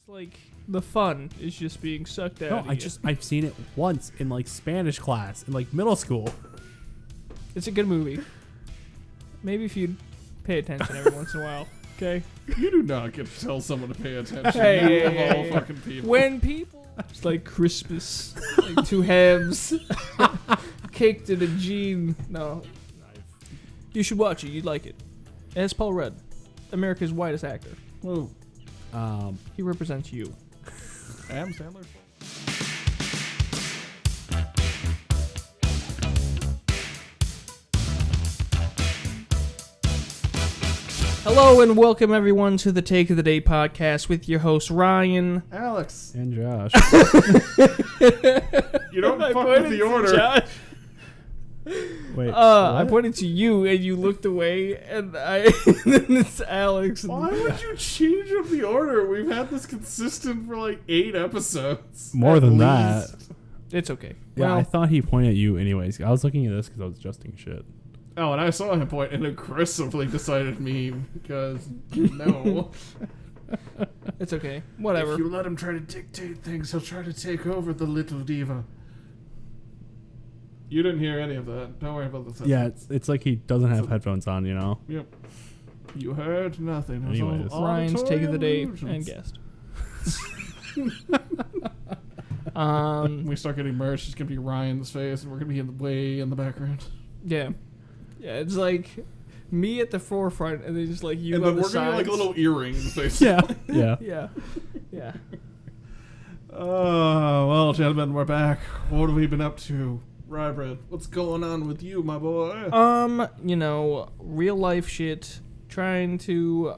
It's like the fun is just being sucked out. No, I've seen it once in like Spanish class in like middle school. It's a good movie. Maybe if you'd pay attention every once in a while. Okay. You do not get to tell someone to pay attention. Hey, You of all fucking people. When people, it's like Christmas, like two hams, caked in a jean. No, you should watch it. You'd like it. And it's Paul Rudd, America's whitest actor. Whoa. He represents you. Adam Sandler. Hello and welcome everyone to the Take of the Day podcast with your host Ryan, Alex. And Josh. You don't fuck with the order. Wait. I pointed to you and you looked away, and then it's Alex. Why would you change up the order? We've had this consistent for like 8 episodes. More than that. It's okay. Yeah, Well, I thought he pointed at you anyways. I was looking at this because I was adjusting shit. Oh, and I saw him point and aggressively decided meme because no. it's okay. Whatever. If you let him try to dictate things, he'll try to take over the little diva. You didn't hear any of that. Don't worry about the Yeah, it's like he doesn't have headphones on, you know? Yep. You heard nothing. It was all Anyways. Ryan's auditory Take of the Day illusions. and guest. We start getting merch. It's gonna be Ryan's face, and we're gonna be way in the background. Yeah. Yeah, it's like me at the forefront, and then just like you And on then the we're gonna be sides. like little earrings, basically. Yeah. Yeah. Yeah. Oh, well, gentlemen, we're back. What have we been up to? Rye Bread, what's going on with you, my boy? You know, real life shit. Trying to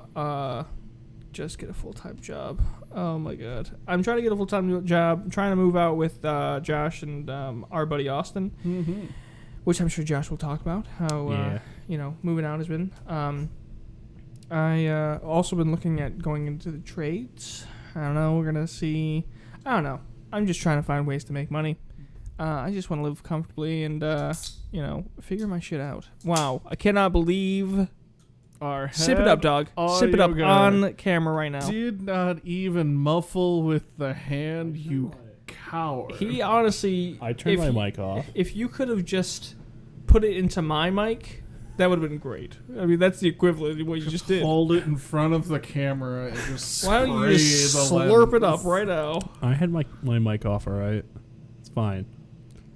just get a full-time job. Oh my god. I'm trying to get a full-time job. I'm trying to move out with Josh and our buddy Austin. Mm-hmm. Which I'm sure Josh will talk about how moving out has been. I also been looking at going into the trades. I don't know. We're gonna see. I don't know. I'm just trying to find ways to make money. I just want to live comfortably and figure my shit out. Wow, I cannot believe. Sip it up, dog. Sip it up on camera right now. Did not even muffle with the hand, you coward. He honestly. I turned my mic off. If you could have just put it into my mic, that would have been great. I mean, that's the equivalent of what you just did. Hold it in front of the camera and just Why don't you just slurp it up right now? I had my mic off, alright? It's fine.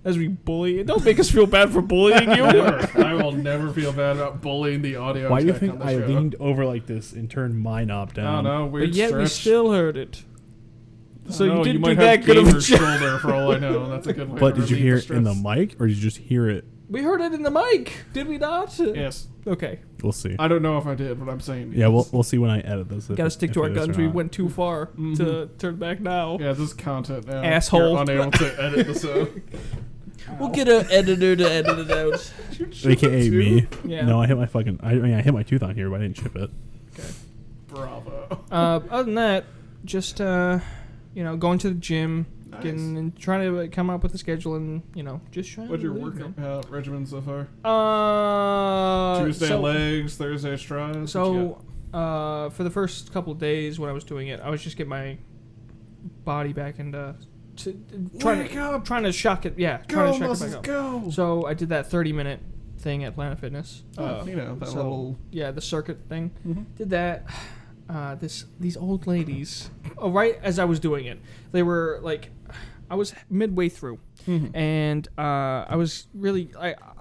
As we bully, don't make us feel bad for bullying you. I will never feel bad about bullying the audio. Why do you tech think on the I show. leaned over like this and turned my knob I down? don't know. Weird But yet we stretch. still heard it. So No, you didn't might do have that good of a gamer's job. shoulder for all I know. That's a good way. But to did you relieve hear the it in the stress. mic, or did you just hear it? We heard it in the mic, did we not? Yes. Okay. We'll see. I don't know if I did, but I'm saying. Yeah, yes. we'll see when I edit this. Got to stick to our guns. We went too far to turn back now. Yeah, this is content now. Asshole. You're unable to edit this out. We'll get an editor to edit it out. AKA me. Yeah. No, I hit my fucking. I hit my tooth on here, but I didn't chip it. Okay. Bravo. Other than that, just going to the gym, Nice. getting and trying to come up with a schedule, and just trying. What's to your live, workout regimen so far? man. Tuesday legs, Thursday strides. So, for the first couple of days when I was doing it, I was just getting my body back into trying to shock it. Yeah, go, trying to shock muscles, it back go. up. So I did that 30-minute thing at Planet Fitness. That little. Yeah, the circuit thing. Mm-hmm. Did that. These old ladies. Oh, right as I was doing it, they were like, I was midway through, and I was really,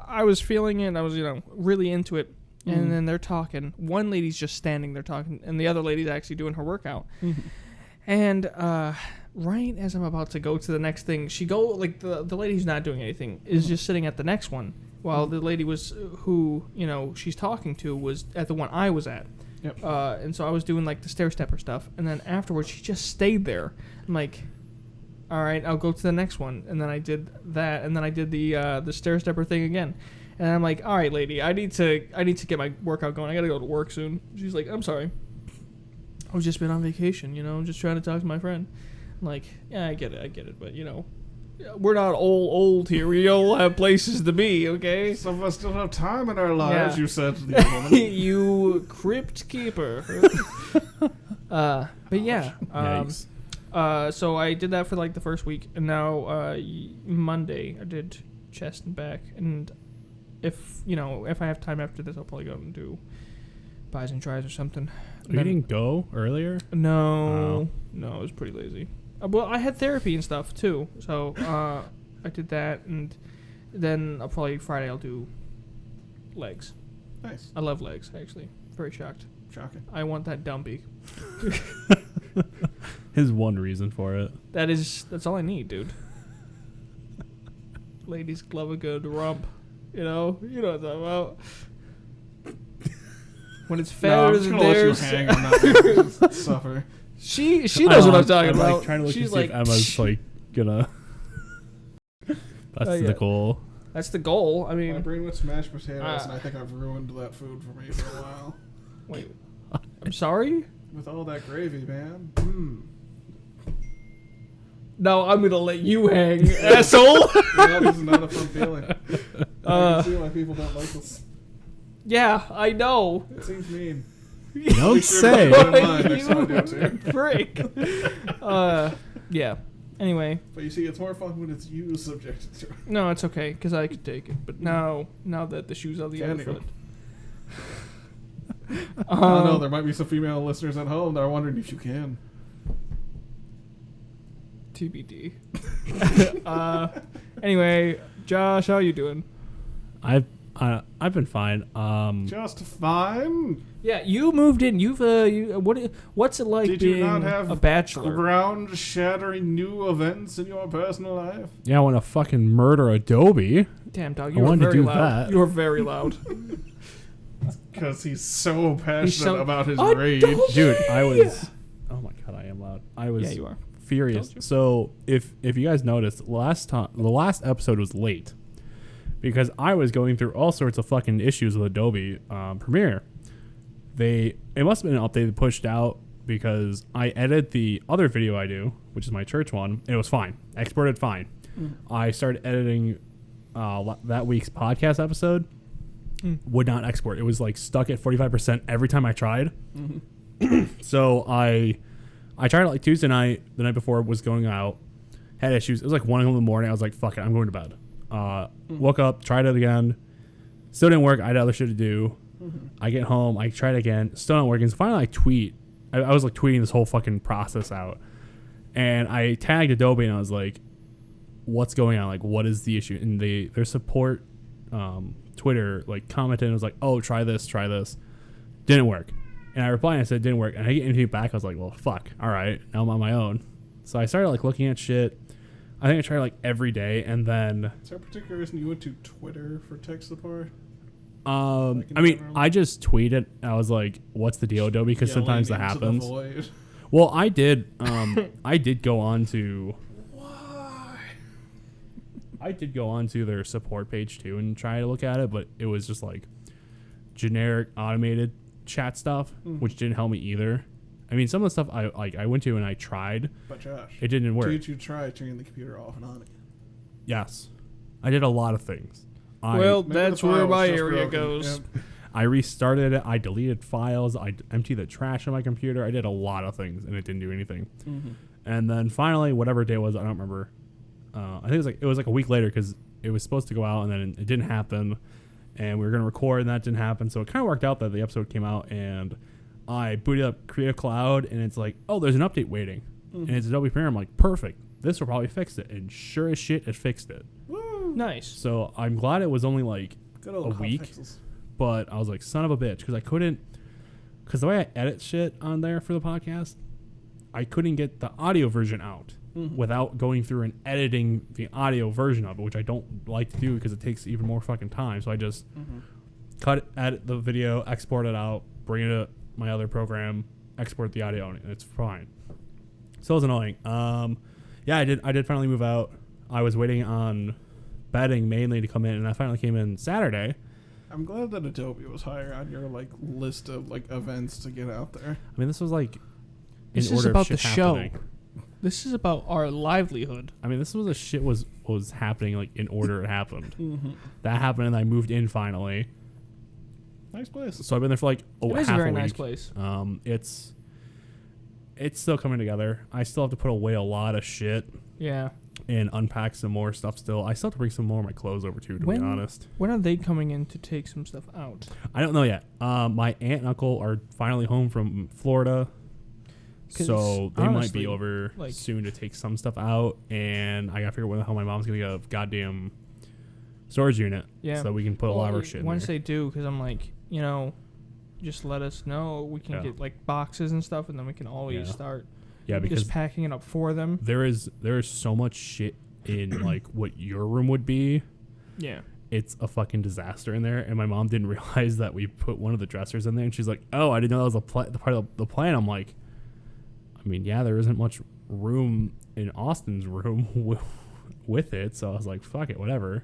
I was feeling it. I was really into it, and then they're talking. One lady's just standing there talking, and the other lady's actually doing her workout. And right as I'm about to go to the next thing, the lady who's not doing anything is just sitting at the next one, while the lady who she's talking to was at the one I was at. Yep. And so I was doing like the stair stepper stuff, and then afterwards she just stayed there. I'm like, all right, I'll go to the next one, and then I did that, and then I did the stair stepper thing again, and I'm like, all right, lady, I need to get my workout going. I gotta go to work soon. She's like, I'm sorry, I've just been on vacation, just trying to talk to my friend. I'm like, yeah, I get it, but we're not old here. We all have places to be, okay? Some of us still have time in our lives, Yeah. you said to the woman. You crypt keeper. But yeah, Yikes. So I did that for like the first week, and now Monday I did chest and back, and if I have time after this, I'll probably go and do buys and tries or something. You didn't go earlier? No, I was pretty lazy. Well, I had therapy and stuff too, so I did that, and then I'll probably Friday I'll do legs. Nice. I love legs, actually. Very shocked. Shocking. I want that dumb beak. His one reason for it. That's all I need, dude. Ladies love a good rump. You know what I'm talking about. When it's fatter than theirs. Hang on that suffer. She knows what I'm talking about. Like, trying to look She's to see if Emma's like gonna. That's the goal. That's the goal. I mean, My brain went mashed potatoes, and I think I've ruined that food for me for a while. Wait, I'm sorry. With all that gravy, man. No, I'm gonna let you hang, asshole. Yeah, this is not a fun feeling. I can see why people don't like this. Yeah, I know. It seems mean. Don't say. You prick. Yeah. Anyway. But you see, it's more fun when it's you subjected to it. No, it's okay, because I could take it. But now that the shoe's on the other foot. I don't know, there might be some female listeners at home that are wondering if you can. TBD. Anyway, Josh, how you doing? I've been fine. Just fine. Yeah, you moved in. What's it like Did you being not have a bachelor? ground-shattering new events in your personal life? Yeah, I want to fucking murder Adobe. Damn, dog, I you were wanted to very do loud. that. You were very loud. Because he's so passionate about his Adobe! rage. Dude, I was. Oh my god, I am loud. I was. Yeah, you are. Furious. So if you guys noticed, the last episode was late because I was going through all sorts of fucking issues with Adobe Premiere. It must have been an update that pushed out because I edited the other video I do, which is my church one, and it was fine. Exported fine. I started editing that week's podcast episode. Would not export. It was like stuck at 45% every time I tried. So I tried it like Tuesday night, the night before was going out, had issues. It was like 1 in the morning. I was like, fuck it, I'm going to bed. Woke up, tried it again. Still didn't work. I had other shit to do. I get home, I tried again, still not working. So finally I was like tweeting this whole fucking process out. And I tagged Adobe and I was like, what's going on? Like, what is the issue? And their support Twitter like commented and was like, oh, try this. Didn't work. And I replied and I said it didn't work. And I get anything back, I was like, well, fuck. All right, now I'm on my own. So I started like looking at shit. I think I tried like every day, and then. Is there a particular reason you went to Twitter for tech support? I mean, I just tweeted. I was like, what's the deal, Adobe? Because sometimes that happens. Well, I did. I did go on to. Why? I did go on to their support page too and try to look at it, but it was just like generic automated chat stuff, which didn't help me either. I mean, some of the stuff I went to and I tried, but Josh, it didn't work. Did you try turning the computer off and on again? Yes, I did a lot of things. Well, that's where my area goes. Yep. I restarted it. I deleted files. I emptied the trash on my computer. I did a lot of things and it didn't do anything. And then finally, whatever day it was, I don't remember. I think it was like a week later because it was supposed to go out and then it didn't happen. And we were going to record and that didn't happen. So it kind of worked out that the episode came out and I booted up Creative Cloud and it's like, oh, there's an update waiting. And it's Adobe Premiere. I'm like, perfect. This will probably fix it. And sure as shit, it fixed it. Woo. Nice. So I'm glad it was only like Good a old week. fixes. But I was like, son of a bitch. Because I couldn't. Because the way I edit shit on there for the podcast, I couldn't get the audio version out without going through and editing the audio version of it, which I don't like to do because it takes even more fucking time. So I just edit the video, export it out, bring it to my other program, export the audio, and it's fine. So it was annoying. Yeah, I did finally move out. I was waiting on bedding mainly to come in, and I finally came in Saturday. I'm glad that Adobe was higher on your like list of like events to get out there. I mean, this was like This in is order about of the shit show. happening. This is about our livelihood. I mean, this was a shit was happening like in order it happened. That happened, and I moved in finally. Nice place. So I've been there for like It is half a very a week. nice place. It's it's still coming together. I still have to put away a lot of shit Yeah. and unpack some more stuff still. I still have to bring some more of my clothes over too, to be honest. When are they coming in to take some stuff out? I don't know yet. My aunt and uncle are finally home from Florida. 'Cause So they might honestly, be over like- soon to take some stuff out, and I gotta figure out when the hell my mom's gonna get a goddamn storage unit, Yeah. so we can put a lot of our shit in Once there. they do, because I'm like, just let us know. We can Yeah. get like boxes and stuff, and then we can always start Yeah, because just packing it up for them. there is so much shit in like what your room would be. Yeah. It's a fucking disaster in there, and my mom didn't realize that we put one of the dressers in there, and she's like, "Oh, I didn't know that was the part of the plan." I'm like, I mean, yeah, there isn't much room in Austin's room with it, so I was like, fuck it, whatever.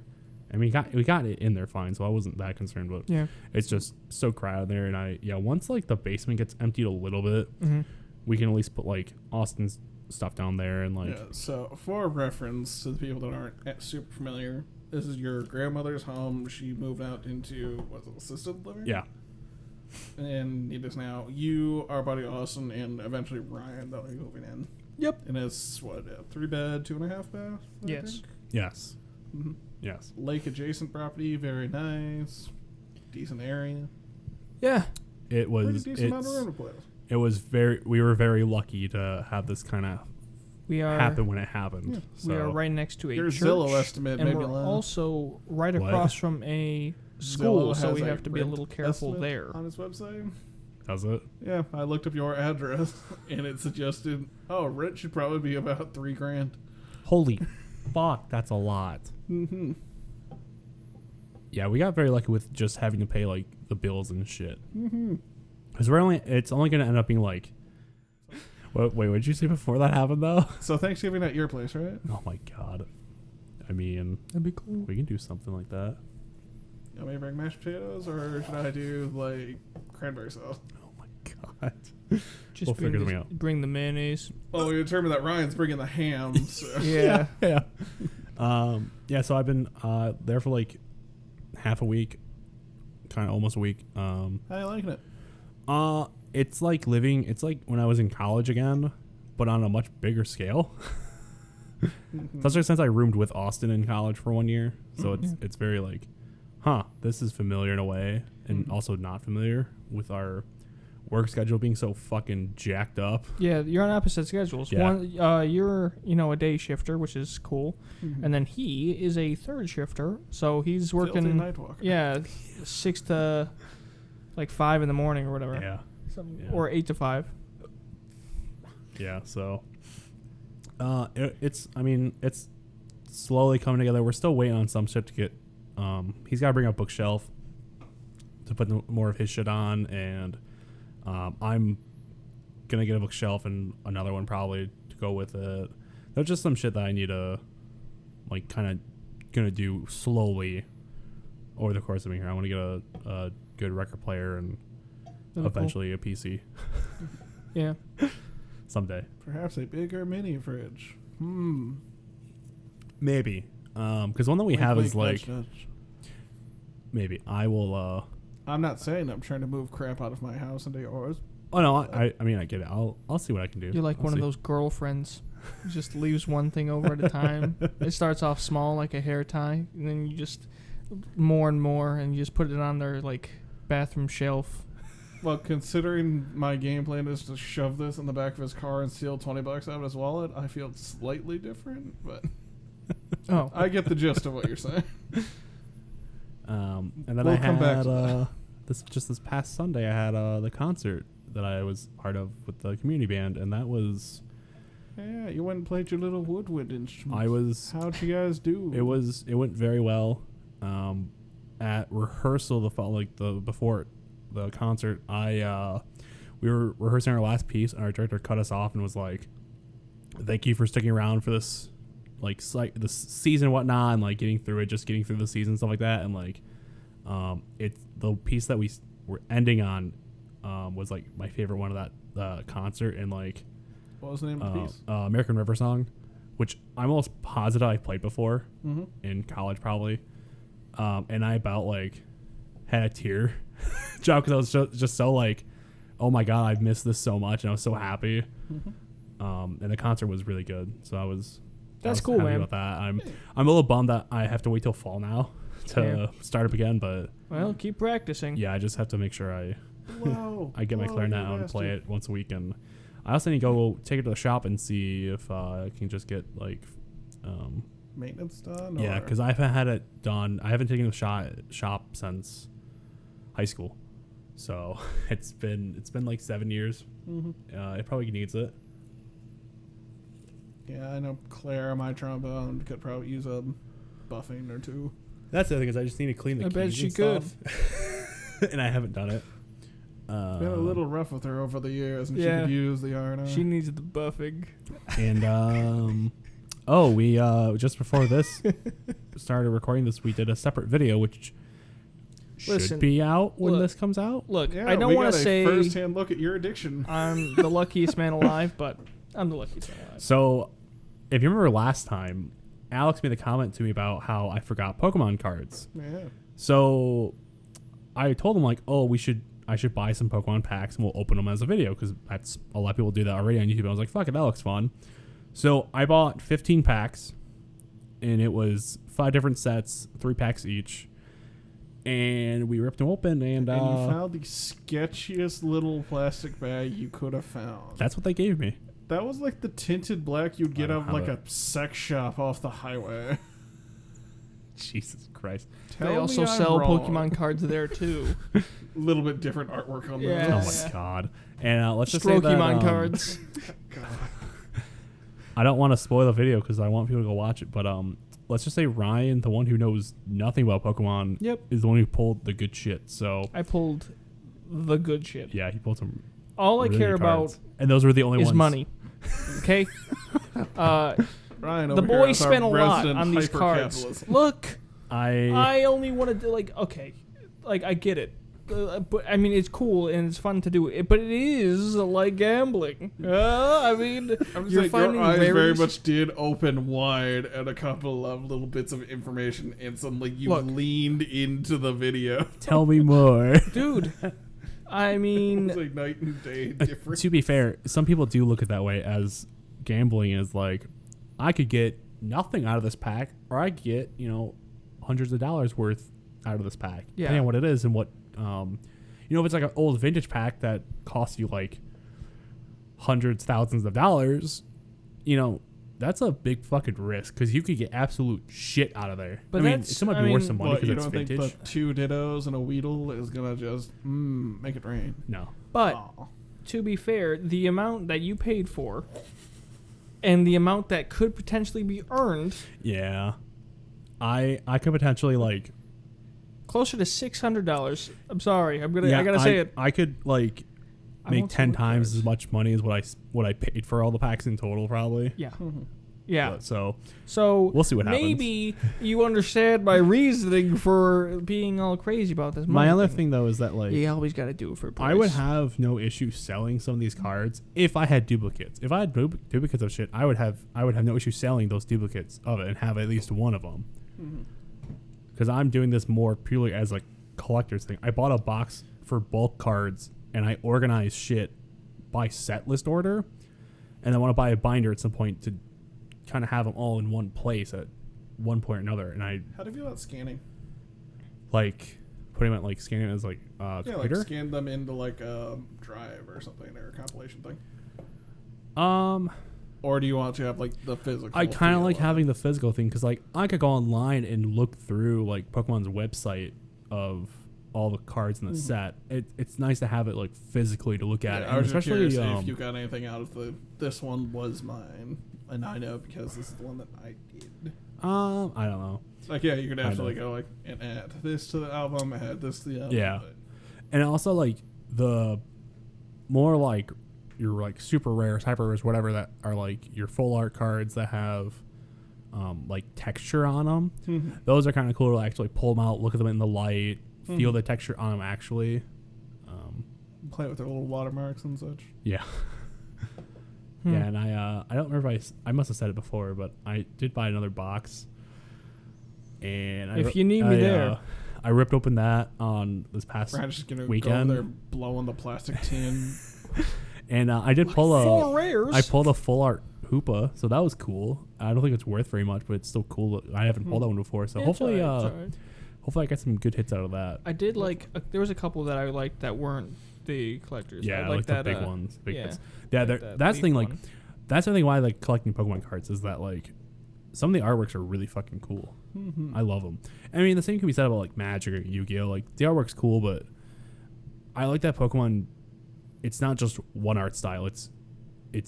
And we got it in there fine, so I wasn't that concerned. But Yeah. it's just so crowded there, and once like the basement gets emptied a little bit, we can at least put like Austin's stuff down there and like. Yeah, so for reference to the people that aren't super familiar, this is your grandmother's home. She moved out into assisted living. Yeah. And it is now you, our buddy Austin, and eventually Ryan that will be moving in. Yep. And it's what, a 3-bed, 2.5 bath? I Yes. think? Yes. Mhm. Yes. Lake adjacent property, very nice, decent area. Yeah. It was. Pretty decent amount of room to play with. It was very. We were very lucky to have this kind of We are happen when it happened. Yeah. So we are right next to a Your church, Zillow estimate and maybe we're less. also right What? across from a school, Zillow so has we have to be a rent little careful estimate there. on his website. Does it? Yeah, I looked up your address and it suggested, rent should probably be about $3,000. Holy fuck, that's a lot. Mm-hmm. Yeah, we got very lucky with just having to pay like the bills and shit. Mm-hmm. Because it's only going to end up being like. Wait, what did you say before that happened though? So Thanksgiving at your place, right? Oh my god. I mean, That'd be cool. we can do something like that. You want me to bring mashed potatoes or should I do like cranberry sauce? Oh my god. Just We'll figure something out. bring the mayonnaise. Well, we determined that Ryan's bringing the ham. So. Yeah. Yeah. So I've been there for like half a week, kind of almost a week. How you liking it? It's like when I was in college again, but on a much bigger scale. Especially since I roomed with Austin in college for 1 year, so it's very like, this is familiar in a way, and also not familiar with our work schedule being so fucking jacked up. Yeah, you're on opposite schedules. Yeah. One, you're a day shifter, which is cool, Mm-hmm. and then he is a third shifter, so he's Filthy working. night walker. Yeah, 6 to like 5 in the morning or whatever. Yeah. Yeah. Or 8 to 5. Yeah. So, it's slowly coming together. We're still waiting on some shit to get. He's got to bring up bookshelf to put more of his shit on, and I'm gonna get a bookshelf and another one probably to go with it. There's just some shit that I need to like kind of gonna do slowly over the course of being here. I want to get a good record player and eventually a PC Yeah. someday. Perhaps a bigger mini fridge. Maybe. Because one that we Wink, have wink, is like nudge, nudge. maybe I will. I'm not saying I'm trying to move crap out of my house into yours. Oh no, I mean I get it. I'll see what I can do. You're like I'll one of see. those girlfriends who just leaves one thing over at a time. It starts off small like a hair tie, and then you just more and more, and you just put it on their like bathroom shelf. Well, considering my game plan is to shove this in the back of his car and steal $20 out of his wallet, I feel slightly different, but Oh, I get the gist of what you're saying. And then We'll I come back had to this past Sunday I had the concert that I was part of with the community band, and that was Yeah, you went and played your little woodwind instrument. How'd you guys do? it went very well. At rehearsal before the concert, we were rehearsing our last piece, and our director cut us off and was like, "Thank you for sticking around for this, this season and whatnot, and like getting through the season and stuff like that." And like, it's the piece that we were ending on, was like my favorite one of that concert, and like, What was the name of the piece? American River Song, which I'm almost positive I played before Mm-hmm. in college probably, and I about like had a tear drop because I was just so like oh my god, I've missed this so much, and I was so happy. Mm-hmm. And the concert was really good, so I was cool, happy man. about that. I'm a little bummed that I have to wait till fall now to start up again, but Well, keep practicing. yeah, I just have to make sure I get my Whoa, clarinet you out and play bastard. it once a week, and I also need to go take it to the shop and see if I can just get like Maintenance done? yeah, or- because I haven't had it done. I haven't taken it to the shop since high school, so it's been like 7 years. Mhm. It probably needs it. Yeah, I know Claire, my trombone, could probably use a buffing or two. That's the other thing is I just need to clean the I keys bet she and could. stuff. And I haven't done it. Been a little rough with her over the years, and she Yeah. could use the R&R. She needs the buffing. And we just before this started recording this, we did a separate video which Listen, should be out when look. this comes out. Look, Yeah, I don't we want got to a say first-hand look at your addiction. I'm the luckiest man alive, but I'm the luckiest man alive. So, if you remember last time, Alex made a comment to me about how I forgot Pokemon cards. Yeah. So, I told him like, oh, I should buy some Pokemon packs and we'll open them as a video because that's a lot of people do that already on YouTube. I was like, fuck it, that looks fun. So I bought 15 packs, and it was 5 different sets, 3 packs each, and we ripped them open, and And you found the sketchiest little plastic bag you could have found. that's what they gave me. That was like the tinted black you'd get I out don't of like have a sex shop off the highway. Jesus Christ. Tell They me also I'm sell wrong. Pokemon cards there too. A little bit different artwork on Yeah. Oh those. my god. And let's just say that, Strokemon cards. God. I don't want to spoil the video because I want people to go watch it, but let's just say Ryan, the one who knows nothing about Pokemon, Yep. is the one who pulled the good shit. So I pulled the good shit. yeah, he pulled some. All I really care good about cards. And those were the only is ones. money. Okay? Ryan The over here boy is our spent a lot resident on these cards. hyper-capitalist. Look, I I only want to do okay, I get it. But I mean, it's cool and it's fun to do it, but it is like gambling. I mean, I'm just you're saying, finding your eyes very rarities. much did open wide at a couple of little bits of information, and suddenly you Look. leaned into the video. tell me more. Dude. I mean, It's like night and day difference. To be fair, some people do look at it that way as gambling is like, I could get nothing out of this pack, or I could get, hundreds of dollars worth out of this pack. Yeah. Depending on what it is and what, if it's like an old vintage pack that costs you like hundreds, thousands of dollars, that's a big fucking risk because you could get absolute shit out of there. But I mean, that's- it might I be worth mean- some money But because you it's don't vintage. think the 2 Dittos and a Weedle is gonna just make it rain? No. but Aw. to be fair, the amount that you paid for and the amount that could potentially be earned Yeah. I could potentially like closer to $600. I'm sorry. I gotta say it. I could like I make won't say 10 what times cards. as much money as what I paid for all the packs in total, probably. Yeah. Mhm. Yeah. But, so So we'll see what happens. maybe you understand my reasoning for being all crazy about this. my money other thing though is that like you always got to do it for price. I would have no issue selling some of these cards if I had duplicates. If I had duplicates of shit, I would have no issue selling those duplicates of it and have at least one of them. Mhm. Because I'm doing this more purely as a collector's thing. I bought a box for bulk cards and I organize shit by set list order, and I want to buy a binder at some point to kind of have them all in one place at one point or another. And I How do you feel about scanning? like putting them at like scanning it as like Yeah, computer. like scan them into like a drive or something or a compilation thing. Or do you want to have like the physical? I kind of feel like of it? having the physical thing because like I could go online and look through like Pokemon's website of all the cards in the set. It's nice to have it like physically to look at it, I and was just especially curious if you got anything out of this one was mine, and I know because this is the one that I did. I don't know. Like, yeah, you could Kind actually of. go like and add this to the album, add this to the album. Yeah. but- And also like the more like your like super rares, hyper rares, whatever that are like your full art cards that have like texture on them. Those are kind of cool to actually pull them out, look at them in the light, feel the texture on them actually. Play with their little watermarks and such. Yeah. Yeah, and I don't remember if I must have said it before, but I did buy another box. And If you need me there. I ripped open that on this past We're just gonna weekend. go there blowing the plastic tin. And I did pull Four rares. I pulled a full art Hoopa, so that was cool. I don't think it's worth very much, but it's still cool. I haven't pulled that one before, so Yeah, hopefully, it's alright. hopefully I get some good hits out of that. I did like. There was a couple that I liked that weren't the collectors. Yeah, I like that, the big ones. Big yeah. hits. Yeah, Like that's the thing. leaf Like, one. that's the thing why I like collecting Pokemon cards is that like some of the artworks are really fucking cool. I love them. I mean, the same can be said about like Magic or Yu-Gi-Oh. Like the artwork's cool, but I like that Pokemon. It's not just one art style. It's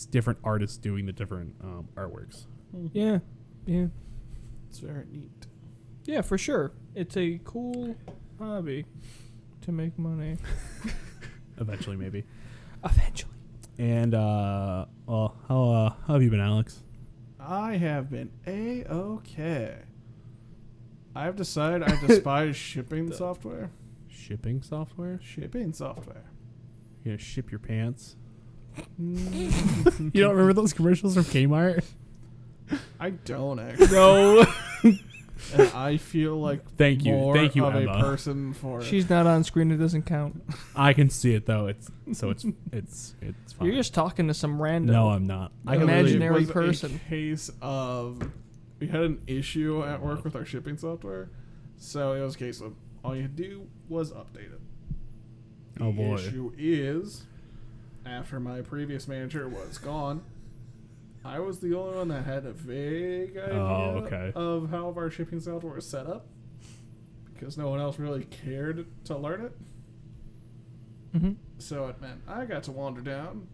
different artists doing the different artworks. Yeah, yeah, It's very neat. yeah, for sure. It's a cool hobby to make money. Eventually, maybe. Eventually. And well, how have you been, Alex? I have been A-okay. I've decided I despise shipping software. Shipping software? Shipping software. You're gonna ship your pants? You don't remember those commercials from Kmart? I don't actually. No. And I feel like Thank you, more of Emma. a person for She's not on screen. It doesn't count. I can see it though. It's fine. You're just talking to some random. No, I'm not. I can Imaginary It was person. A case of we had an issue at work with our shipping software, so it was a case of all you had to do was update it. Oh, boy. The issue is, after my previous manager was gone, I was the only one that had a vague idea of how our shipping software was set up, because no one else really cared to learn it. Mm-hmm. So it meant I got to wander down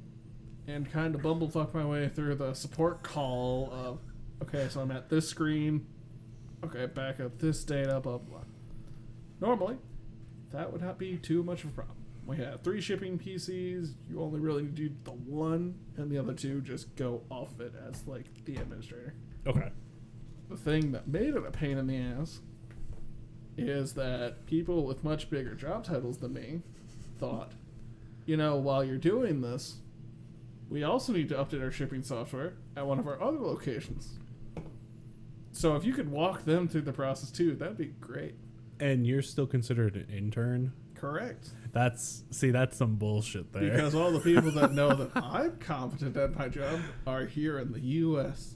and kind of bumblefuck my way through the support call of, okay, so I'm at this screen, okay, back up this data, blah, blah, blah. Normally, that would not be too much of a problem. We had 3 shipping PCs, you only really need to do the one, and the other 2 just go off of it as, like, the administrator. Okay. The thing that made it a pain in the ass is that people with much bigger job titles than me thought, you know, while you're doing this, we also need to update our shipping software at one of our other locations. So if you could walk them through the process too, that'd be great. And you're still considered an intern? Correct. That's some bullshit there. Because all the people that know that I'm competent at my job are here in the U.S.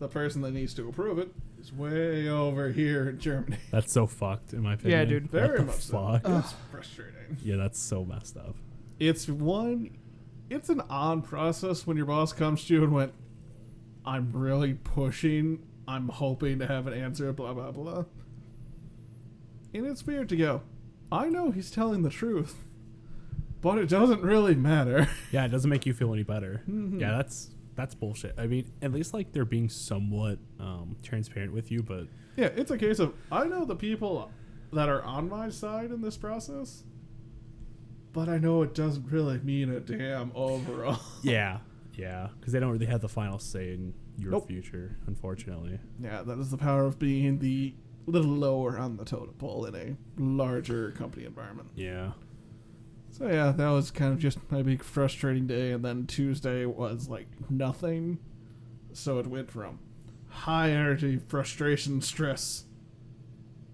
The person that needs to approve it is way over here in Germany. That's so fucked, in my opinion. Yeah, dude. Very What the much fuck? so. It's frustrating. Yeah, that's so messed up. It's an odd process when your boss comes to you and went, I'm really pushing, I'm hoping to have an answer, blah, blah, blah. And it's weird to go, I know he's telling the truth, but it doesn't really matter. Yeah, it doesn't make you feel any better. Mhm. Yeah, that's bullshit. I mean, at least like they're being somewhat transparent with you, but Yeah, it's a case of, I know the people that are on my side in this process, but I know it doesn't really mean a damn overall. yeah, because they don't really have the final say in your Nope. future, unfortunately. Yeah, that is the power of being the little lower on the totem pole in a larger company environment. Yeah. So yeah, that was kind of just my big frustrating day, and then Tuesday was like nothing. So it went from high energy, frustration, stress,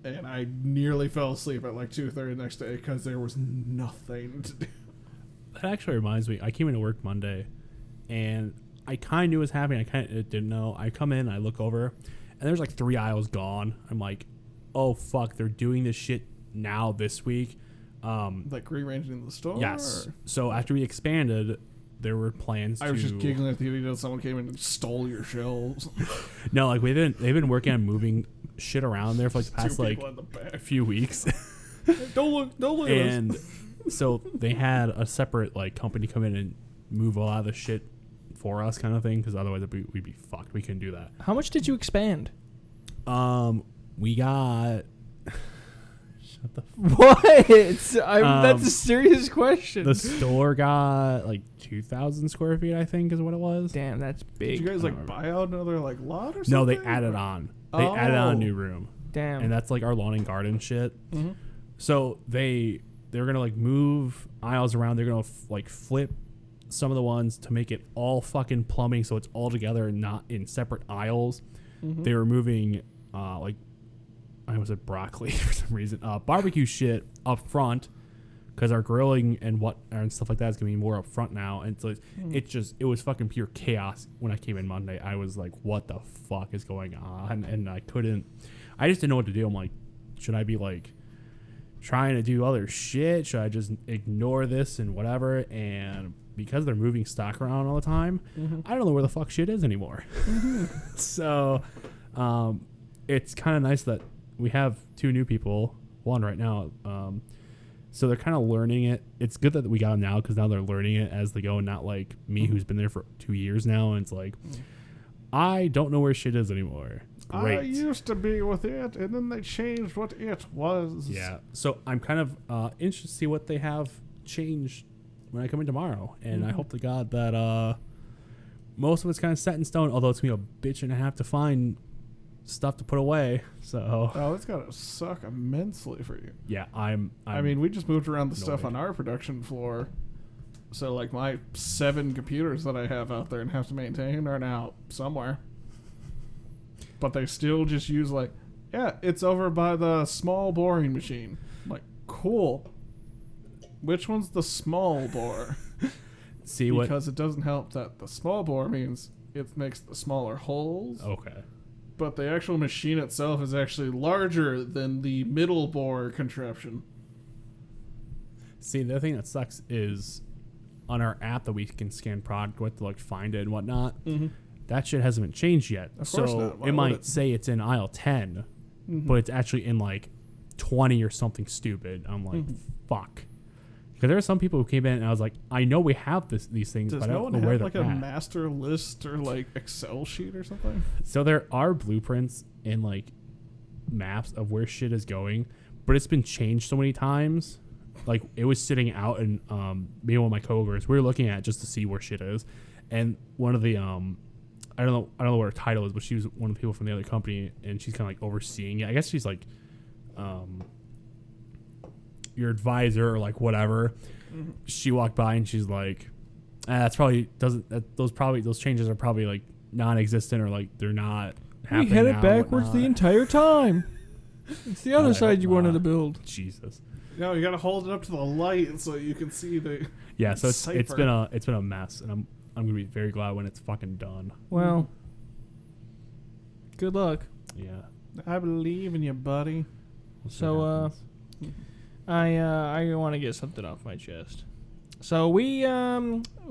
and I nearly fell asleep at like 2:30 the next day because there was nothing to do. That actually reminds me. I came into work Monday, and I kind of knew what was happening. I kind of didn't know. I come in, I look over, and there's like 3 aisles gone. I'm like, oh fuck, they're doing this shit now this week. Like rearranging the store? Yes. Or? So after we expanded, there were plans. I was just giggling at the idea that someone came in and stole your shelves. No, like they've been working on moving shit around there for like the past Two like people in the back. few weeks. Don't look at us. And so they had a separate like company come in and move a lot of the shit for us, kind of thing, because otherwise we'd be fucked. We couldn't do that. How much did you expand? We got. Shut the. What? That's a serious question. The store got like 2,000 square feet, I think, is what it was. Damn, that's Did big. you guys I like don't buy out another like lot or something? No, they added on. They added on a Oh. new room, Damn. and that's like our lawn and garden shit. Mhm. So they're gonna like move aisles around. They're gonna like flip some of the ones to make it all fucking plumbing, so it's all together and not in separate aisles. Mhm. They were moving like I was at broccoli for some reason. Barbecue shit up front because our grilling and stuff like that is gonna be more up front now. And so it was fucking pure chaos when I came in Monday. I was like, what the fuck is going on? And I just didn't know what to do. I'm like, should I be like trying to do other shit? Should I just ignore this and whatever? And because they're moving stock around all the time, I don't know where the fuck shit is anymore. So it's kind of nice that we have 2 new people, one right now. So they're kind of learning it. It's good that we got them now because now they're learning it as they go, and not like me who's been there for 2 years now. And it's like, I don't know where shit is anymore. Great. I used to be with it, and then they changed what it was. Yeah. So I'm kind of interested to see what they have changed when I come in tomorrow. And I hope to God that most of it's kind of set in stone, although it's going to be a bitch and a half to find stuff to put away. So it's gotta suck immensely for you. yeah, I mean, we just moved around the stuff on our production floor, so like my 7 computers that I have out there and have to maintain are now somewhere, but they still just use like, yeah, it's over by the small boring machine. I'm like, cool, which one's the small bore? see Because it doesn't help that the small bore means it makes the smaller holes. Okay. But the actual machine itself is actually larger than the middle bore contraption. See, the other thing that sucks is on our app that we can scan product with to like find it and whatnot, that shit hasn't been changed yet. Of course so not. Why it would might it? say it's in aisle 10, but it's actually in like 20 or something stupid. I'm like, fuck. Because there are some people who came in and I was like, I know we have these things, Does but I no don't one know where have they're like a at. master list or like Excel sheet or something? So there are blueprints and like maps of where shit is going, but it's been changed so many times. Like it was sitting out and me and one of my coworkers, we were looking at it just to see where shit is. And one of the I don't know what her title is, but she was one of the people from the other company and she's kinda like overseeing it. I guess she's like your advisor or like whatever. She walked by and she's like, that's probably those changes are probably like non-existent or like they're not happening. We had it now, backwards the whatnot. entire time. It's the other I side hope you wanted not. to build. Jesus. No, you gotta hold it up to the light so you can see the. Yeah, so it's Cipher. been a mess, and I'm gonna be very glad when it's fucking done. Well, good luck. Yeah. I believe in you, buddy. We'll see So, what happens. I want to get something off my chest. So we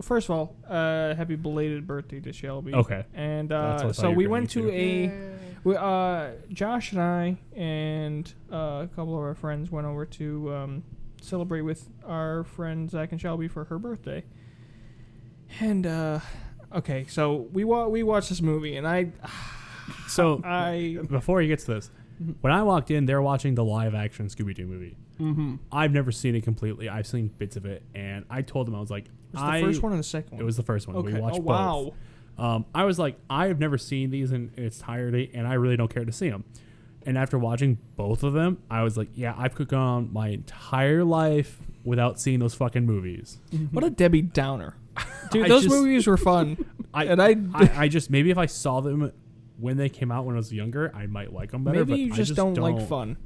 first of all, happy belated birthday to Shelby. Okay. And That's what I thought so you were we gonna went get to Josh and I and a couple of our friends went over to celebrate with our friend Zach and Shelby for her birthday. And okay, so we watched this movie, and I Before he gets to this, when I walked in, they're watching the live action Scooby-Doo movie. I've never seen it completely. I've seen bits of it, and I told them, I was like, was it the first one or the second one? It was the first one. Okay. We watched wow. both. I was like, I have never seen these in its entirety, and I really don't care to see them. And after watching both of them, I was like, yeah, I've could gone my entire life without seeing those fucking movies. What a Debbie Downer. Dude, I those just- movies were fun. I just, maybe if I saw them when they came out when I was younger, I might like them better. Maybe but you I just don't like fun.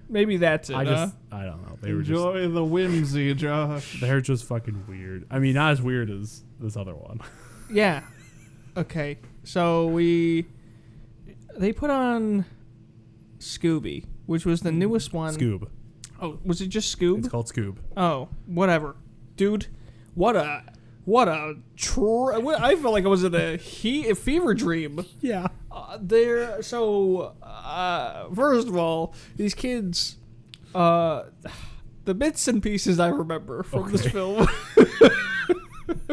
Maybe that's it. I don't know. They were just, Enjoy the whimsy, Josh. they're just fucking weird. I mean, not as weird as this other one. Yeah. Okay. So they put on Scooby, which was the newest one. Scoob. Oh, was it just Scoob? It's called Scoob. Oh, whatever, dude. What a I felt like I was in a fever dream. Yeah. First of all, these kids, the bits and pieces I remember from this film.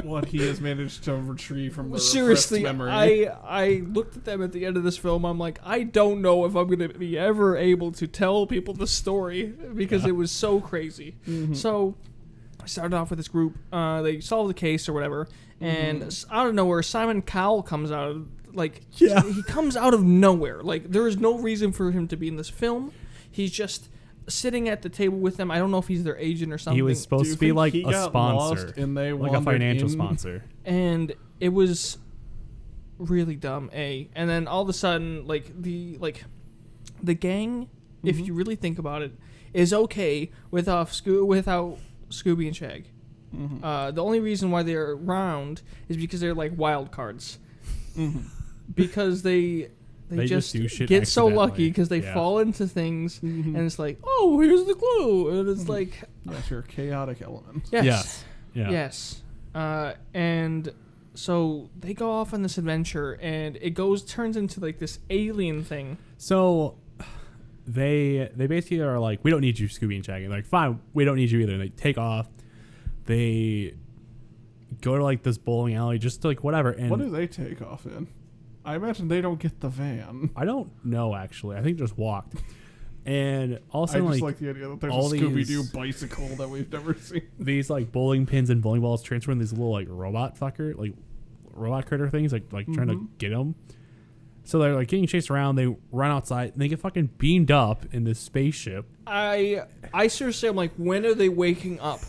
What he has managed to retrieve from the Seriously, repressed memory. I looked at them at the end of this film. I'm like, I don't know if I'm going to be ever able to tell people the story because it was so crazy. So I started off with this group. They solved the case or whatever, and out of nowhere, Simon Cowell comes out. He comes out of nowhere. Like, there is no reason for him to be in this film. He's just sitting at the table with them. I don't know if he's their agent or something. He was supposed to be like he a got sponsor, lost and they like a wandered financial in? sponsor. And it was really dumb. And then all of a sudden, the gang if you really think about it, is okay without Scooby and Shag. The only reason why they're around is because they're like wild cards. Because they just do shit get so accidentally. lucky because they fall into things, and it's like, oh, here's the clue, and it's like, Yes, you're a chaotic element. yes, Yeah. yes, and so they go off on this adventure, and it turns into like this alien thing. So they basically are like, we don't need you, Scooby and Shaggy. They're like, fine, we don't need you either. And they take off. They go to like this bowling alley, just to, like whatever. And What do they take off in? I imagine they don't get the van. I don't know actually. I think just walked. And all of a I sudden, just like like the idea that there's a all Scooby-Doo these- bicycle that we've never seen. these like bowling pins and bowling balls transfer in these little like robot critter things, like trying to get them. So they're like getting chased around. They run outside and they get fucking beamed up in this spaceship. I seriously, I'm like, when are they waking up?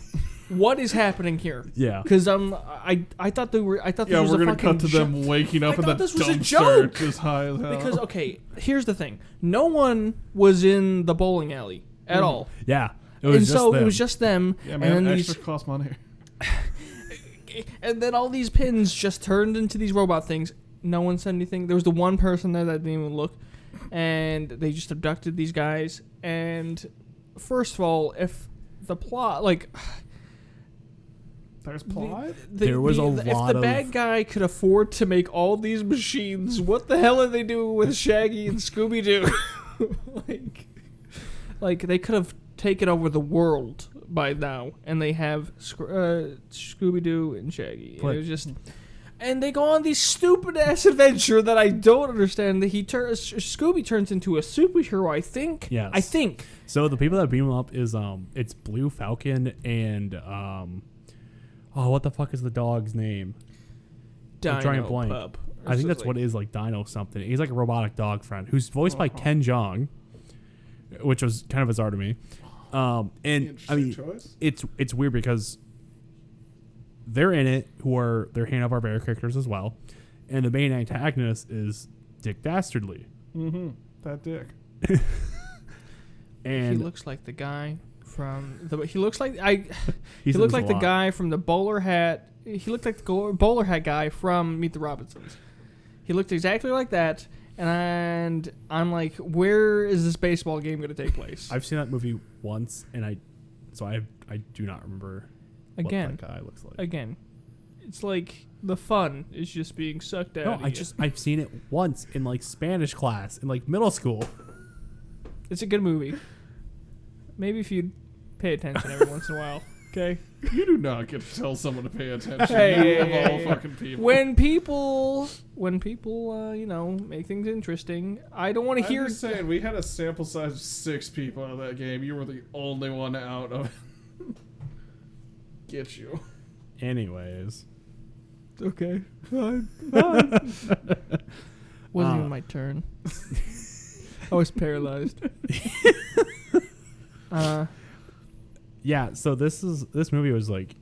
What is happening here? Yeah. Because I thought this was Yeah, we're a gonna fucking cut to them waking up I in the thought this was a dumpster joke. just high as hell. Because okay, here's the thing: no one was in the bowling alley at all, Yeah. It was it was just them. Yeah, man, and then extra cost money. and then all these pins just turned into these robot things. No one said anything. There was the one person there that didn't even look, and they just abducted these guys. And first of all, if the plot, like, There's plot? There was a if lot the of- bad guy could afford to make all these machines, what the hell are they doing with Shaggy and Scooby Doo? like they could have taken over the world by now, and they have Scooby Doo and Shaggy. But- It was just, and they go on these stupid ass adventure that I don't understand. That Scooby turns into a superhero. I think. Yes. I think. So the people that beam him up is it's Blue Falcon and what the fuck is the dog's name? I'm drawing a Dino blank. Pup, or I think that's something. what it is, like Dino something. He's like a robotic dog friend who's voiced by Ken Jeong, which was kind of bizarre to me. And I Interesting mean, choice. it's weird because they're in it, they're Hanna-Barbera characters as well, and the main antagonist is Dick Dastardly. That dick. And he looks like the guy from the. He looks like he looked like the guy from the bowler hat. He looked like the bowler hat guy from Meet the Robinsons. He looked exactly like that, and I'm like, where is this baseball game going to take place? I've seen that movie once, and I do not remember Again. what that guy looks like. Again, it's like the fun is just being sucked out. No, of you. I've seen it once in like Spanish class in like middle school. It's a good movie. Maybe if you pay attention every once in a while. Okay. You do not get to tell someone to pay attention. Hey, You of all hey, fucking people. When people, make things interesting, I don't want to I'm hear. just saying, we had a sample size of 6 people out of that game. You were the only one out of it. Get you. Anyways, Okay, fine. Wasn't even my turn. I was paralyzed. yeah. So this movie was like,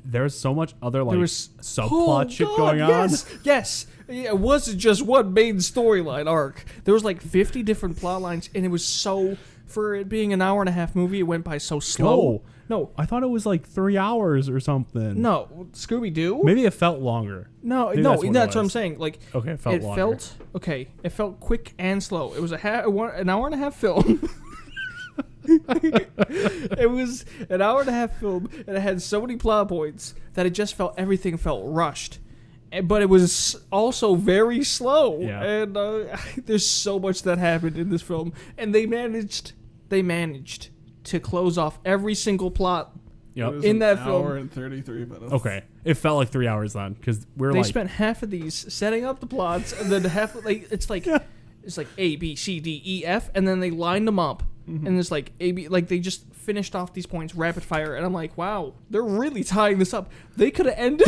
there's so much other like There was subplot shit God, going on. Yes. Yeah, it wasn't just one main storyline arc. There was like 50 different plot lines, and it was so. For it being an hour and a half movie, it went by so slow. No, I thought it was like 3 hours or something. no, Scooby Doo. Maybe it felt longer. No, Maybe no, that's that's, what it what I'm was. saying. Like, Okay, it felt longer. It felt quick and slow. It was an hour and a half film. It was an hour and a half film, and it had so many plot points that everything felt rushed. But it was also very slow. Yeah. And there's so much that happened in this film, and they managed to close off every single plot. Yep. It was In an that hour film. and 33 minutes. Okay, it felt like 3 hours then because we're They like spent half of these setting up the plots, and then it's like A, B, C, D, E, F, and then they lined them up, and it's like A, B, like they just finished off these points rapid fire, and I'm like, wow, they're really tying this up. They could have ended,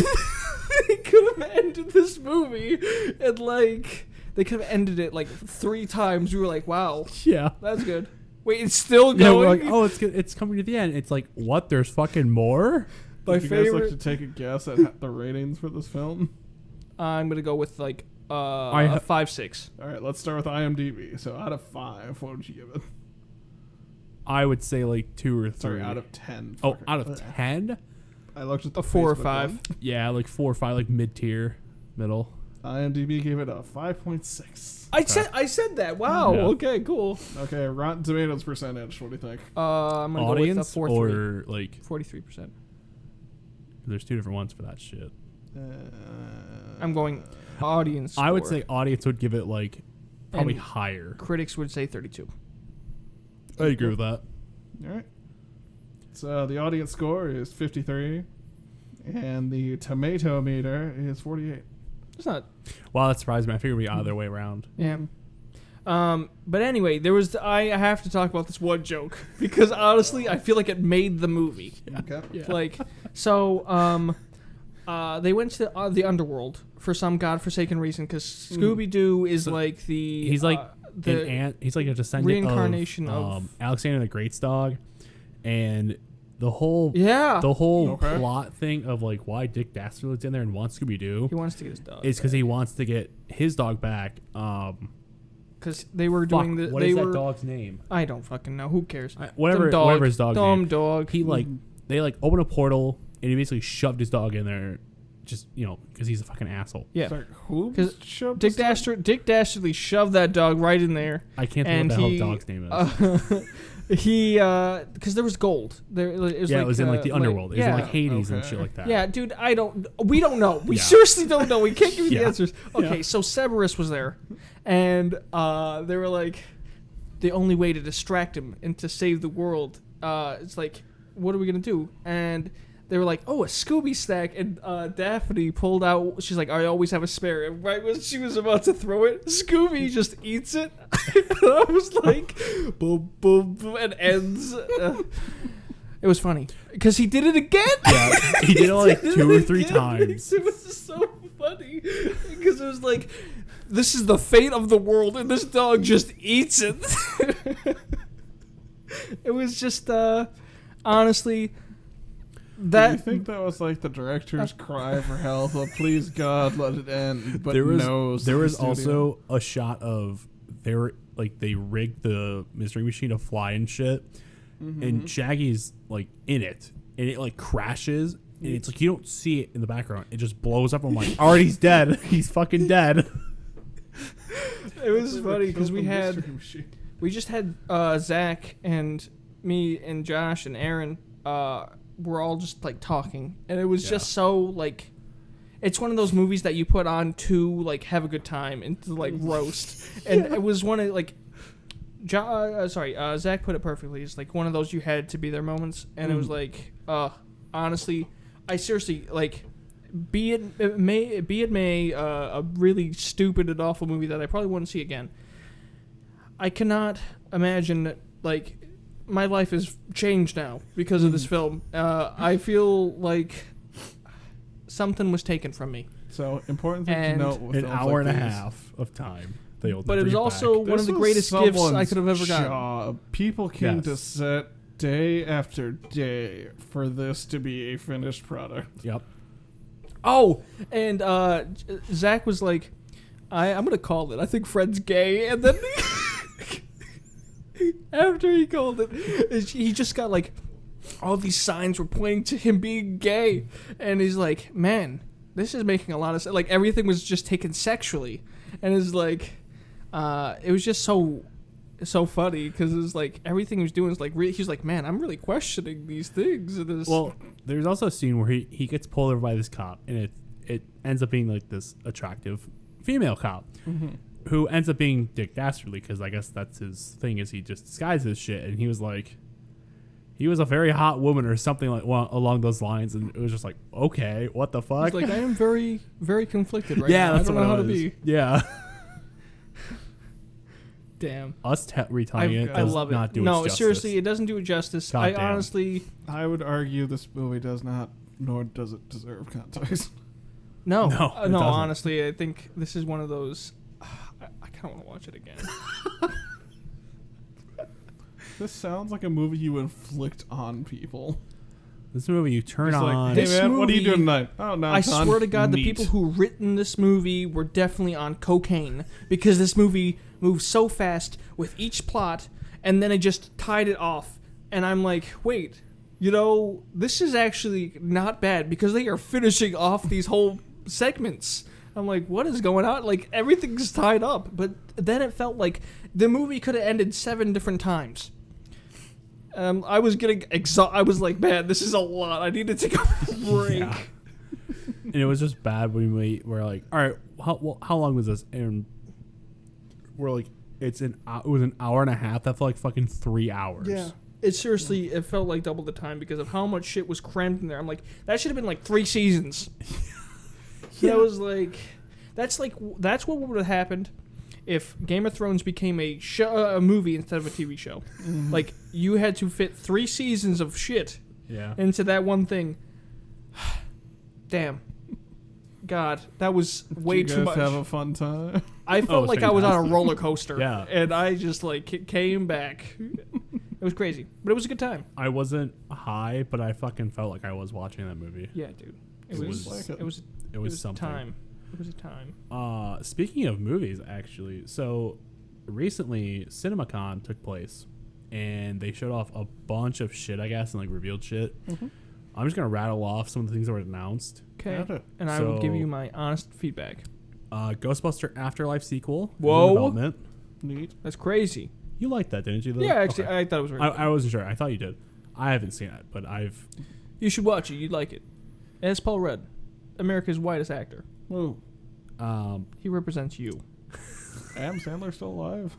this movie, and like they could have ended it like 3 times. We were like, wow, yeah. that's good. Wait, it's still Yeah, going. we're like, oh, it's coming to the end. It's like, what? There's fucking more? My Would you guys like favorite. to take a guess at the ratings for this film? I'm gonna go with like I a 5-6. All right, let's start with IMDb. So out of 5, what would you give it? I would say like 2 or 3. Sorry, out of 10. Oh, out of 10? I looked at the A 4 or Facebook 5. one. Yeah, like 4 or 5, like mid-tier, middle. IMDb gave it a 5.6. I said that. Wow. Yeah. Okay. Cool. Okay, Rotten Tomatoes percentage. What do you think? I'm gonna Audience go with a 43. or like 43%. there's 2 different ones for that shit. I'm going audience. I would score. say audience would give it like probably And higher. Critics would say 32. I agree with that. All right. So the audience score is 53, and the tomato meter is 48. It's not. Wow, that surprised me. I figured it'd be other way around. Yeah. But anyway, I have to talk about this one joke because honestly, I feel like it made the movie. Okay. Yeah. Like, so, they went to the underworld for some godforsaken reason because Scooby Doo is So like the He's like the he's like a descendant reincarnation of Alexander the Great's dog, and the whole yeah. Okay. plot thing of like why Dick Dastardly's in there and wants Scooby Doo He wants to get his dog. is because he wants to get his dog back. Because they were doing the. What they is were. that dog's name? I don't fucking know. Who cares? Whatever, Dumb dog. whatever his dog's Dumb name. dog. He like they like opened a portal and he basically shoved his dog in there, just because he's a fucking asshole. Yeah. Sorry, who 'Cause shoved Dick this dog? Dastardly shoved that dog right in there. I can't think And what the he, hell the dog's name is. Because there was gold. It was Yeah, like, it was in like the underworld. It was yeah. in like Hades and Okay. shit like that. Yeah, dude, we don't know. We Yeah. seriously don't know. We can't give you the Yeah. answers. Okay, Yeah. so Cerberus was there, and they were like, the only way to distract him and to save the world, it's like, what are we gonna do? And they were like, oh, a Scooby snack, and Daphne pulled out. She's like, I always have a spare. And right when she was about to throw it, Scooby just eats it. And I was like, boom, boom, boom, and ends. It was funny because he did it again. Yeah, he did it like He did 2 it or 3 again. times. It was so funny because it was like, this is the fate of the world, and this dog just eats it. It was just, honestly, Do you think that was like the director's cry for help? Of, please God, let it end. But there was studio. also a shot of they rigged the mystery machine to fly and shit, and Shaggy's like in it, and it like crashes, and it's like you don't see it in the background. It just blows up. I'm like, all right, he's dead. He's fucking dead. it was They funny killed because the mystery machine. we just had Zach and me and Josh and Aaron were all just like talking, and it was just so like, it's one of those movies that you put on to like have a good time and to like roast, and it was one of like, Zach put it perfectly. It's like one of those you had to be there moments, and it was like, honestly, I seriously like, be it may a really stupid and awful movie that I probably wouldn't see again. I cannot imagine like. My life has changed now because of this film. I feel like something was taken from me. So important thing And to note with An films hour like and a these. half of time. They'll But never it was get also back. one of the This was greatest gifts I someone's could have ever gotten. job. People came to Yes. set day after day for this to be a finished product. Yep. Oh, and Zach was like, I'm going to call it. I think Fred's gay. And then after he called it, he just got like, all these signs were pointing to him being gay. And he's like, man, this is making a lot of sense. Like, everything was just taken sexually. And it's like, it was just so funny because it was like, everything he was doing is like, he was like, man, I'm really questioning these things. And it's, Well, there's also a scene where he gets pulled over by this cop, and it ends up being like this attractive female cop who ends up being Dick Dastardly, because I guess that's his thing, is he just disguises shit. And he was like, he was a very hot woman or something like along those lines, and it was just like, okay, what the fuck? he's like, I am very, very conflicted right yeah, now. that's I don't what know it how to was. be. Yeah. Damn. Us retelling it I does love not it. do No, it justice. seriously, it doesn't do it justice. God I damn. honestly, I would argue this movie does not, nor does it deserve context. no, No, it no. doesn't. Honestly, I think this is one of those. I kind of want to watch it again. This sounds like a movie you inflict on people. This movie you turn It's like, on. hey This man, what are you movie- doing tonight? Oh, no, I swear to God, the people who written this movie were definitely on cocaine because this movie moves so fast with each plot, and then it just tied it off. And I'm like, wait, this is actually not bad because they are finishing off these whole segments. I'm like, what is going on? Like, everything's tied up. But then it felt like the movie could have ended 7 different times. I was getting exhausted. I was like, man, this is a lot. I need to take a break. Yeah. And it was just bad when we were like, all right, how long was this? And we're like, it was an hour and a half. That felt like fucking 3 hours. Yeah. It felt like double the time because of how much shit was crammed in there. I'm like, that should have been like 3 seasons. Yeah. That was like, that's what would have happened if Game of Thrones became a movie instead of a TV show. Mm-hmm. Like, you had to fit 3 seasons of shit into that one thing. Damn. God, that was way too much. Did you guys have a fun time? I felt like I was on a roller coaster. Yeah. And I just, like, came back. It was crazy. But it was a good time. I wasn't high, but I fucking felt like I was watching that movie. Yeah, dude. It was something. Time. It was a time. Speaking of movies, actually, so recently CinemaCon took place, and they showed off a bunch of shit, I guess, and like revealed shit. Mm-hmm. I'm just gonna rattle off some of the things that were announced. Okay. And I will give you my honest feedback. Ghostbuster Afterlife sequel. Whoa. Development. Neat. That's crazy. You liked that, didn't you? Yeah, actually, okay. I thought it was very good. I wasn't sure. I thought you did. I haven't seen it, but You should watch it. You'd like it. And it's Paul Rudd, America's whitest actor. Whoa. He represents you. Adam Sandler's still alive?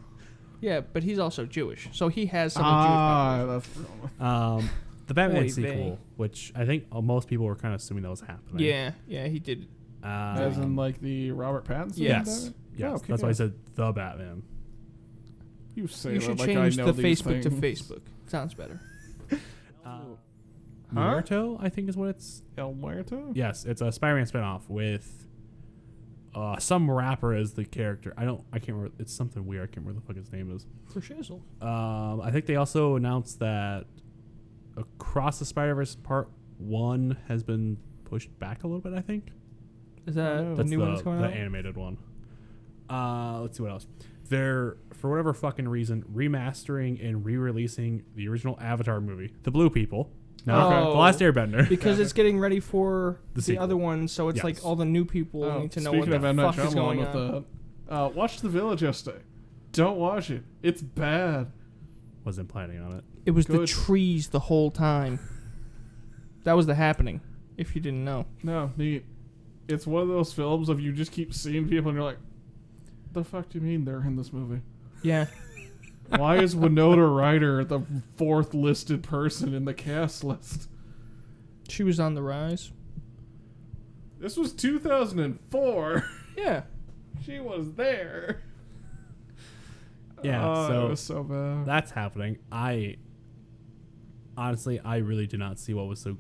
Yeah, but he's also Jewish, so he has some Jewish that's the Batman sequel, which I think most people were kind of assuming that was happening. Yeah, he did. As in, like, the Robert Pattinson? Yes. Yes. Oh, that's why I said the Batman. You should change the Facebook to Facebook. Sounds better. Muerto, I think is what it's. El Muerto? Yes, it's a Spider-Man spinoff with some rapper as the character. I can't remember. It's something weird. I can't remember what the fuck his name is. For shizzle. I think they also announced that Across the Spider-Verse Part 1 has been pushed back a little bit, I think. Is that the new one that's going out? The animated one. Let's see what else. They're, for whatever fucking reason, remastering and re-releasing the original Avatar movie, The Blue People. No, The Last Airbender. Because it's getting ready for the other one, so it's like all the new people need to know what the fuck is going on. Watch The Village yesterday. Don't watch it. It's bad. Wasn't planning on it. It was the trees the whole time. That was the happening, if you didn't know. No, neat. It's one of those films of you just keep seeing people and you're like, the fuck do you mean they're in this movie? Yeah. Why is Winona Ryder the 4th listed person in the cast list? She was on the rise. This was 2004. Yeah. She was there. Yeah, so it was so bad. That's happening. Honestly, I really did not see what was so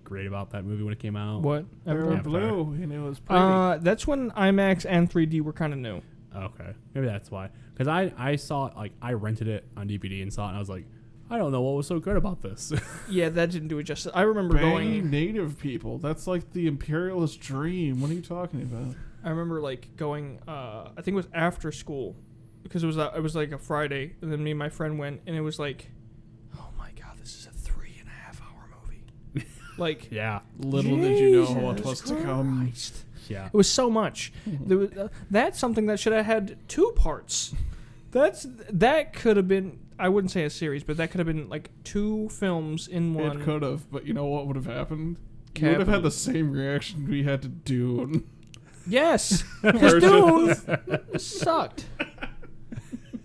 great about that movie when it came out. What? They were blue, and it was pretty. That's when IMAX and 3D were kind of new. Okay, maybe that's why. Because I saw it, I rented it on DVD and saw it, and I was like, I don't know what was so good about this. Yeah, that didn't do it justice. I remember going native people. That's like the imperialist dream. What are you talking about? I remember going. I think it was after school, because it was like a Friday, and then me and my friend went, and it was like, oh my god, this is a 3.5-hour movie. Yeah. Little did you know what was to come. Yeah. It was so much. That's something that should have had 2 parts. That could have been, I wouldn't say a series, but that could have been 2 films in one. It could have, but you know what would have happened? You would have had the same reaction we had to Dune. Yes, because Dune sucked.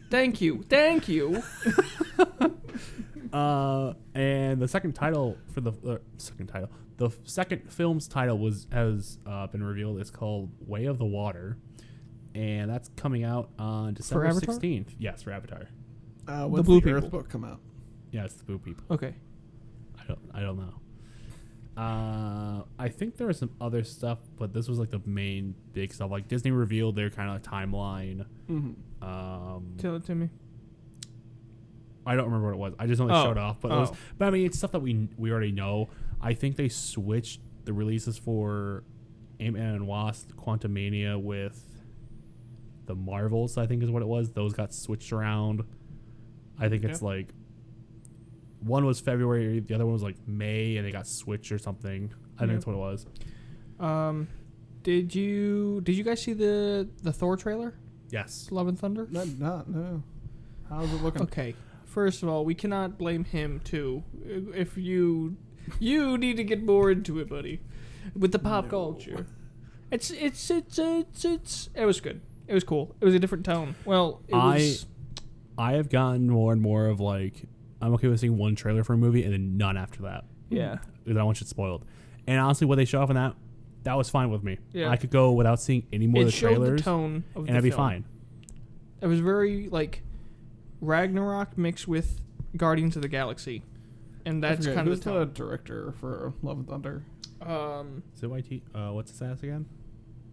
Thank you. And the second title for the second film's title has been revealed. It's called Way of the Water, and that's coming out on December 16th. Yes, for Avatar. When's the Blue Earth book come out? Yeah, it's the Blue People. Okay. I don't know. I think there was some other stuff, but this was the main big stuff. Disney revealed their kind of timeline. Mm-hmm. Tell it to me. I don't remember what it was. I just only showed off, but I mean, it's stuff that we already know. I think they switched the releases for Ant-Man and Wasp, Quantumania with the Marvels, I think is what it was. Those got switched around. I think it's one was February, the other one was like May, and they got switched or something. I think that's what it was. Did you guys see the Thor trailer? Yes. Love and Thunder? No. How's it looking? Okay. First of all, we cannot blame him too. If you need to get more into it, buddy, with the pop culture. It was good. It was cool. It was a different tone. Well, I have gotten more and more of like, I'm okay with seeing one trailer for a movie and then none after that. Yeah. Because I want shit spoiled. And honestly, what they show off in that was fine with me. Yeah. I could go without seeing any more of the trailers. It showed the tone of the and I'd be film. fine. It was very like Ragnarok mixed with Guardians of the Galaxy, and that's kind of the tone. Who's the director for Love and Thunder? Is it YT? What's his ass again?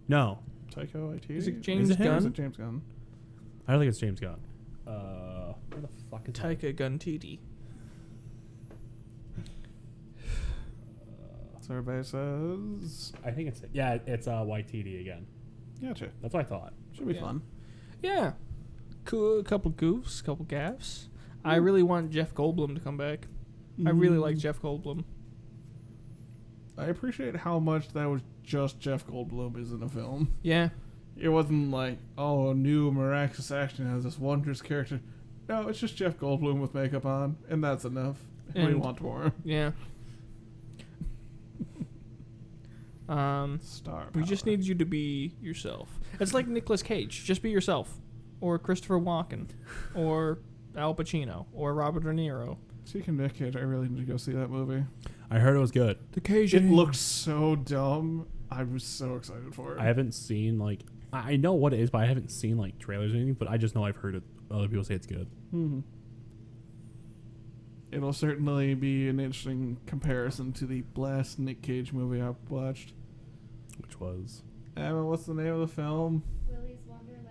No. Taika Waititi? Is it James Is it him? Gunn? Is it James Gunn? I don't think it's James Gunn. Where the fuck is Taika Waititi. So everybody says... I think it's YTD again. Gotcha. That's what I thought. Should be fun. Yeah, cool. A couple goofs, a couple gaffes. I really want Jeff Goldblum to come back. I really like Jeff Goldblum. I appreciate how much that was just Jeff Goldblum is in a film. Yeah. It wasn't like, oh, a new miraculous action has this wondrous character. No, it's just Jeff Goldblum with makeup on, and that's enough. What do you want more? Yeah. Star We just power. need you to be yourself. It's like Nicolas Cage. Just be yourself. Or Christopher Walken. Or Al Pacino. Or Robert De Niro. Speaking of Nick Cage, I really need to go see that movie. I heard it was good. The Cage. It looks so dumb. I was so excited for it. I haven't seen like I know what it is, but I haven't seen like trailers or anything. But I just know I've heard it. Other people say it's good. Mm-hmm. It'll certainly be an interesting comparison to the last Nick Cage movie I watched. Which was Emma, what's the name of the film? Willy's Wonderland.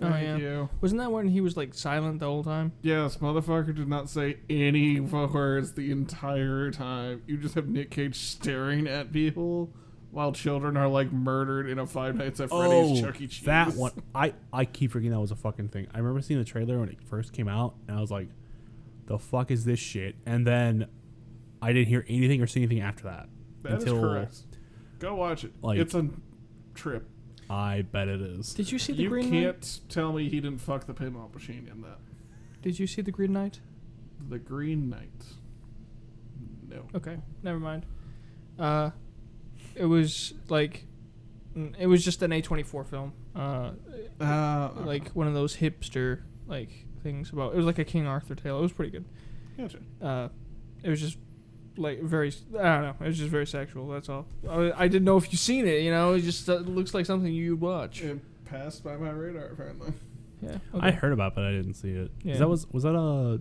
Oh, Thank yeah. you. Wasn't that when he was like silent the whole time? Yes, motherfucker did not say any words the entire time. You just have Nick Cage staring at people while children are like murdered in a Five Nights at Freddy's Chuck E. Cheese. that one. I keep forgetting that was a fucking thing. I remember seeing the trailer when it first came out, and I was like, "The fuck is this shit?" And then I didn't hear anything or see anything after that. That is correct. Go watch it. Like- It's a trip. I bet it is. Did you see the You Green can't Knight? tell me he didn't fuck the pinball machine in that. Did you see the Green Knight? The Green Knight. No. Okay, never mind. It was like, it was just an A24 film. Like one of those hipster like things about. It was like a King Arthur tale. It was pretty good. Gotcha. It was just like very. I don't know. It was just very sexual. That's all. I didn't know if you've seen it. You know, it just looks like something you'd watch. It passed by my radar apparently. Yeah. I heard about it, but I didn't see it. Yeah. Was that a?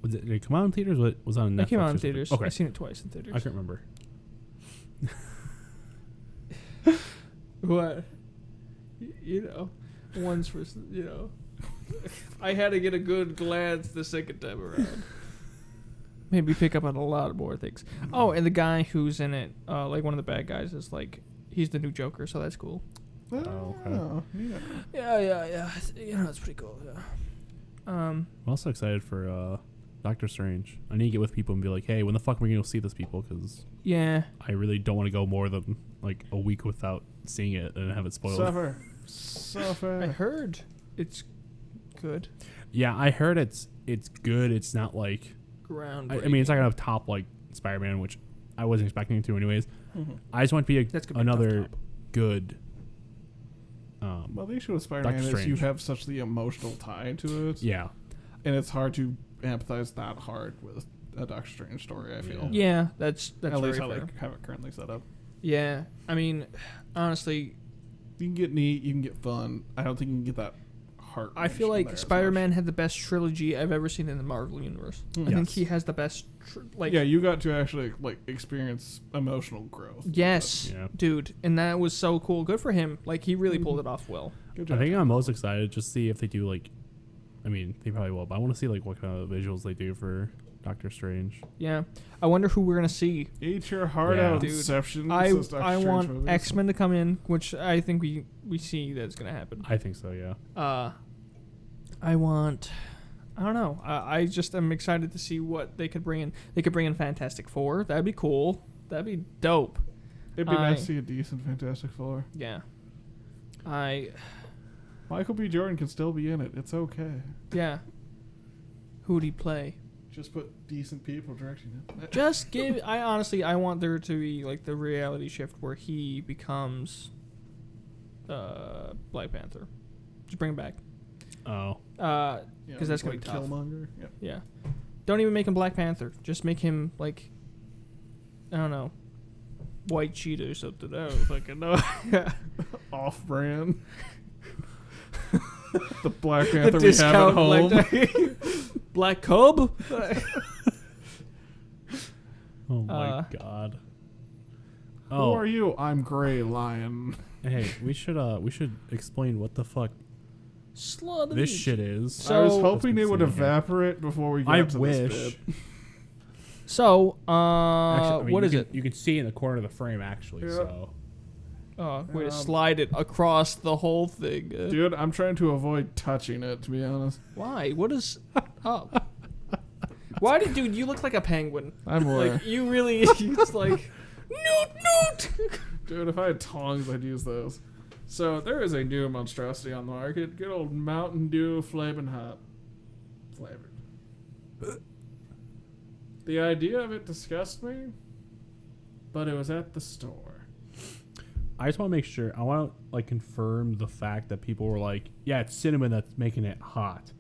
Did it come out in theaters? Was that on Netflix? It came out in or something? theaters. Okay. I seen it twice in theaters. I can't remember. What? You know, one's for I had to get a good glance the second time around. Maybe pick up on a lot more things. Oh, and the guy who's in it, like one of the bad guys, is like he's the new Joker, so that's cool. Oh, okay. Yeah. Yeah. You know, that's pretty cool. Yeah. I'm also excited for Doctor Strange. I need to get with people and be like, hey, when the fuck are we going to go see this, people? Because Yeah. I really don't want to go more than like a week without seeing it and have it spoiled. Suffer. I heard it's good. Yeah, I heard it's good. It's not like Groundbreaking. I mean, it's not gonna top like Spider-Man, which I wasn't expecting it to anyways. Mm-hmm. I just want it to be That's gonna be a tough another top. good. Well, the issue with Spider-Man Doctor is you Strange. have such the emotional tie to it. Yeah, And it's hard to empathize that hard with a Doctor Strange story, I feel. Yeah, that's At very least how fair. they have it currently set up. Yeah, I mean, honestly, You can get neat, you can get fun. I don't think you can get that heart. I feel like Spider-Man had the best trilogy I've ever seen in the Marvel universe. I think Yes. he has the best, Yeah, you got to actually like experience emotional growth. Yes, Yeah. dude, and that was so cool. Good for him. Like he really pulled it off well. Good I job. think I'm most excited just see if they do like. I mean, they probably will, but I want to see like what kind of visuals they do for Doctor Strange. Yeah, I wonder who we're gonna see. Eat your heart Yeah. out, Dude, Inception. I says Doctor Strange want movies. X-Men to come in, which I think we see that's gonna happen. I think so. Yeah. I want I don't know. I just am excited to see what they could bring in. They could bring in Fantastic Four. That'd be cool. That'd be dope. It'd be nice to see a decent Fantastic Four. Yeah. Michael B. Jordan can still be in it. It's okay. Yeah. Who'd he play? Just put decent people directing it. Just give. I want there to be like the reality shift where he becomes Black Panther. Just bring him back. Oh. Because that's gonna be tough. Killmonger. Yep. Yeah. Don't even make him Black Panther. Just make him like, I don't know, White Cheetah or something. I don't fucking know. Off-brand. The Black Panther we have at discount home. Black Cub. Oh my god. Who are you? I'm Gray Lion. Hey, we should explain what the fuck Slaughter this me. shit is. So- I was hoping it would Let's see here. evaporate before we got I to wish. this bit. So, Actually, I mean, what you is can- it? You can see in the corner of the frame actually. Yeah. So Way to slide it across the whole thing. Dude, I'm trying to avoid touching it, to be honest. Why? What is up? Why did, dude? You look like a penguin. I'm aware. Like you really. It's like, noot. Dude, if I had tongs, I'd use those. So, there is a new monstrosity on the market. Good old Mountain Dew Flamin Hot flavored. The idea of it disgusted me, but it was at the store. I just want to make sure. I want to like confirm the fact that people were like, "Yeah, it's cinnamon that's making it hot."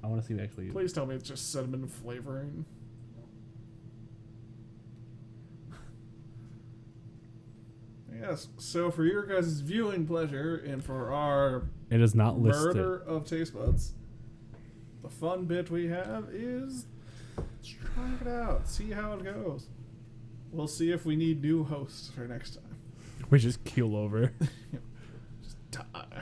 I want to see it actually. Please tell me it's just cinnamon flavoring. Yes, so for your guys' viewing pleasure and for our It is not listed. murder of taste buds, the fun bit we have is let's try it out, see how it goes. We'll see if we need new hosts for next time. We just keel over. Just die.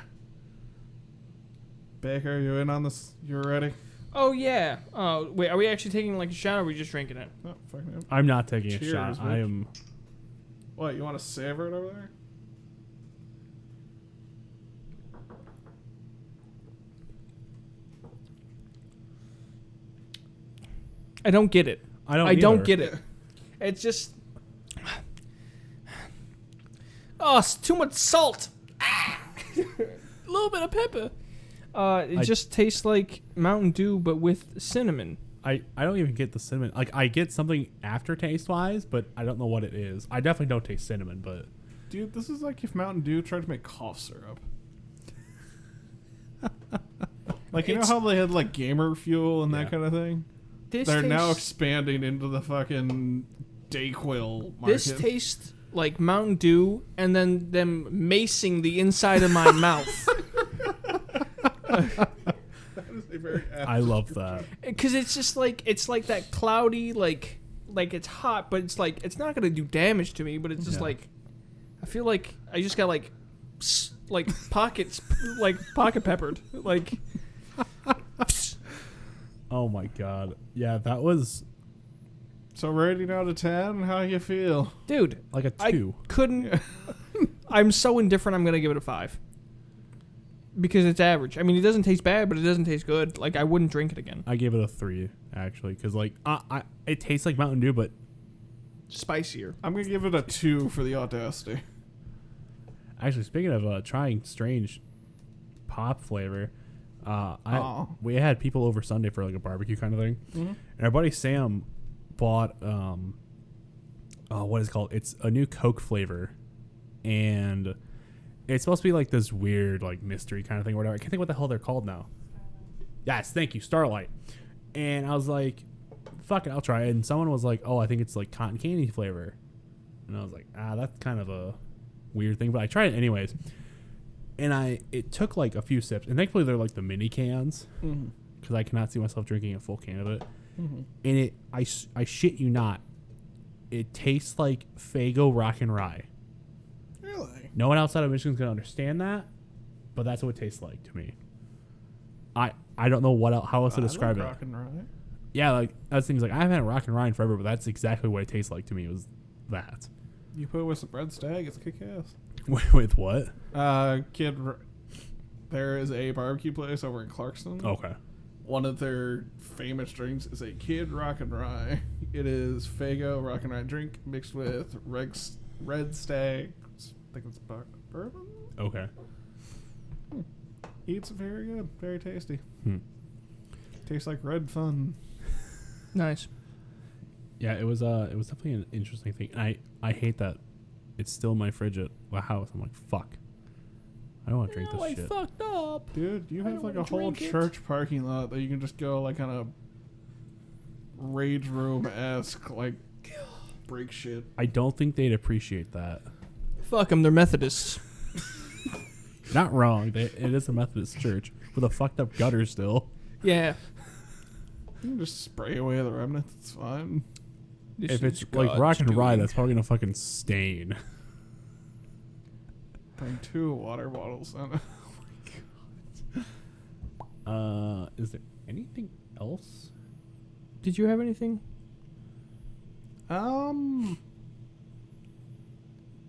Baker, you in on this? You ready? Oh yeah. Oh wait, are we actually taking like a shot, or are we just drinking it? Oh, fucking hell. I'm not taking a Cheers, shot. I Mitch. am. What, you want to savor it over there? I don't get it. I don't. I don't either. get it. It's just. Oh, it's too much salt. A little bit of pepper. It just tastes like Mountain Dew, but with cinnamon. I don't even get the cinnamon. Like I get something aftertaste wise, but I don't know what it is. I definitely don't taste cinnamon, but Dude, this is like if Mountain Dew tried to make cough syrup. Like, you know It's- how they had like gamer fuel and that Yeah. kind of thing? This They're now tastes- expanding into the fucking Dayquil market. This tastes like Mountain Dew, and then them macing the inside of my mouth. That is a very I love that. Because it's just like that cloudy, like it's hot, but it's like it's not gonna do damage to me. But it's just Yeah. like I feel like I just got like pockets, like pocket peppered, like. Oh my god. Yeah, that was So rating out of 10, how you feel? Dude, like a 2. I couldn't. I'm so indifferent. I'm gonna give it a 5 because it's average. I mean, it doesn't taste bad, but it doesn't taste good. Like I wouldn't drink it again. I gave it a 3 actually, because like it tastes like Mountain Dew, but Spicier. I'm going to give it a 2 for the audacity. actually speaking of trying strange pop flavor, Aw. we had people over Sunday for like a barbecue kind of thing, Mm-hmm. and our buddy Sam bought what is it called? It's a new Coke flavor, and it's supposed to be like this weird like mystery kind of thing or whatever. I can't think what the hell they're called now. Yes, thank you, Starlight. And I was like, fuck it, I'll try it. And someone was like, oh, I think it's like cotton candy flavor. And I was like, that's kind of a weird thing, but I tried it anyways. And it took like a few sips, and thankfully they're like the mini cans, Mm-hmm. because I cannot see myself drinking a full can of it. Mm-hmm. And I shit you not, it tastes like Faygo Rock and Rye. Really? No one outside of Michigan's gonna understand that, but that's what it tastes like to me. I don't know what else, how else to describe it. Rock and Rye. Yeah, like that's things like I haven't had a Rock and Rye in forever, but that's exactly what it tastes like to me. Was that You put it with some bread stag, it's kick-ass. with what? There is a barbecue place over in Clarkston. Okay. one of their famous drinks is a Kid Rock and Rye. It is Faygo Rock and Rye drink mixed with Red Stag. I think it's bourbon. Okay. It's very good, very tasty. Hmm. Tastes like red fun. Nice. Yeah, it was definitely an interesting thing. And I hate that it's still in my fridge at my house. I'm like, fuck. I don't want to drink this I shit. fucked up. Dude, you I have don't like a wanna whole drink it. church parking lot that you can just go like on a rage room-esque, like, break shit. I don't think they'd appreciate that. Fuck them. They're Methodists. Not wrong. It is a Methodist church with a fucked up gutter still. Yeah. You can just spray away the remnants. It's fine. This If is it's like God's rock and rye, doing. that's probably gonna fucking stain. Bring 2 water bottles. Is there anything else? Did you have anything?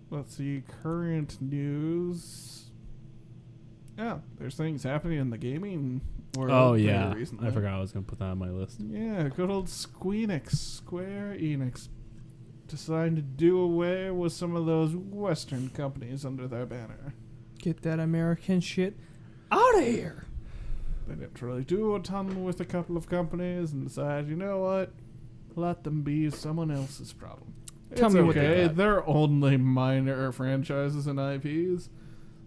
Let's see. Current news. Yeah, there's things happening in the gaming world. Oh very yeah, recently. I forgot I was gonna put that on my list. Yeah, good old Square Enix decided to do away with some of those Western companies under their banner. Get that American shit out of here. They didn't really do a ton with a couple of companies and decided, you know what? Let them be someone else's problem. Tell It's me what they okay. got. They're only minor franchises and IPs,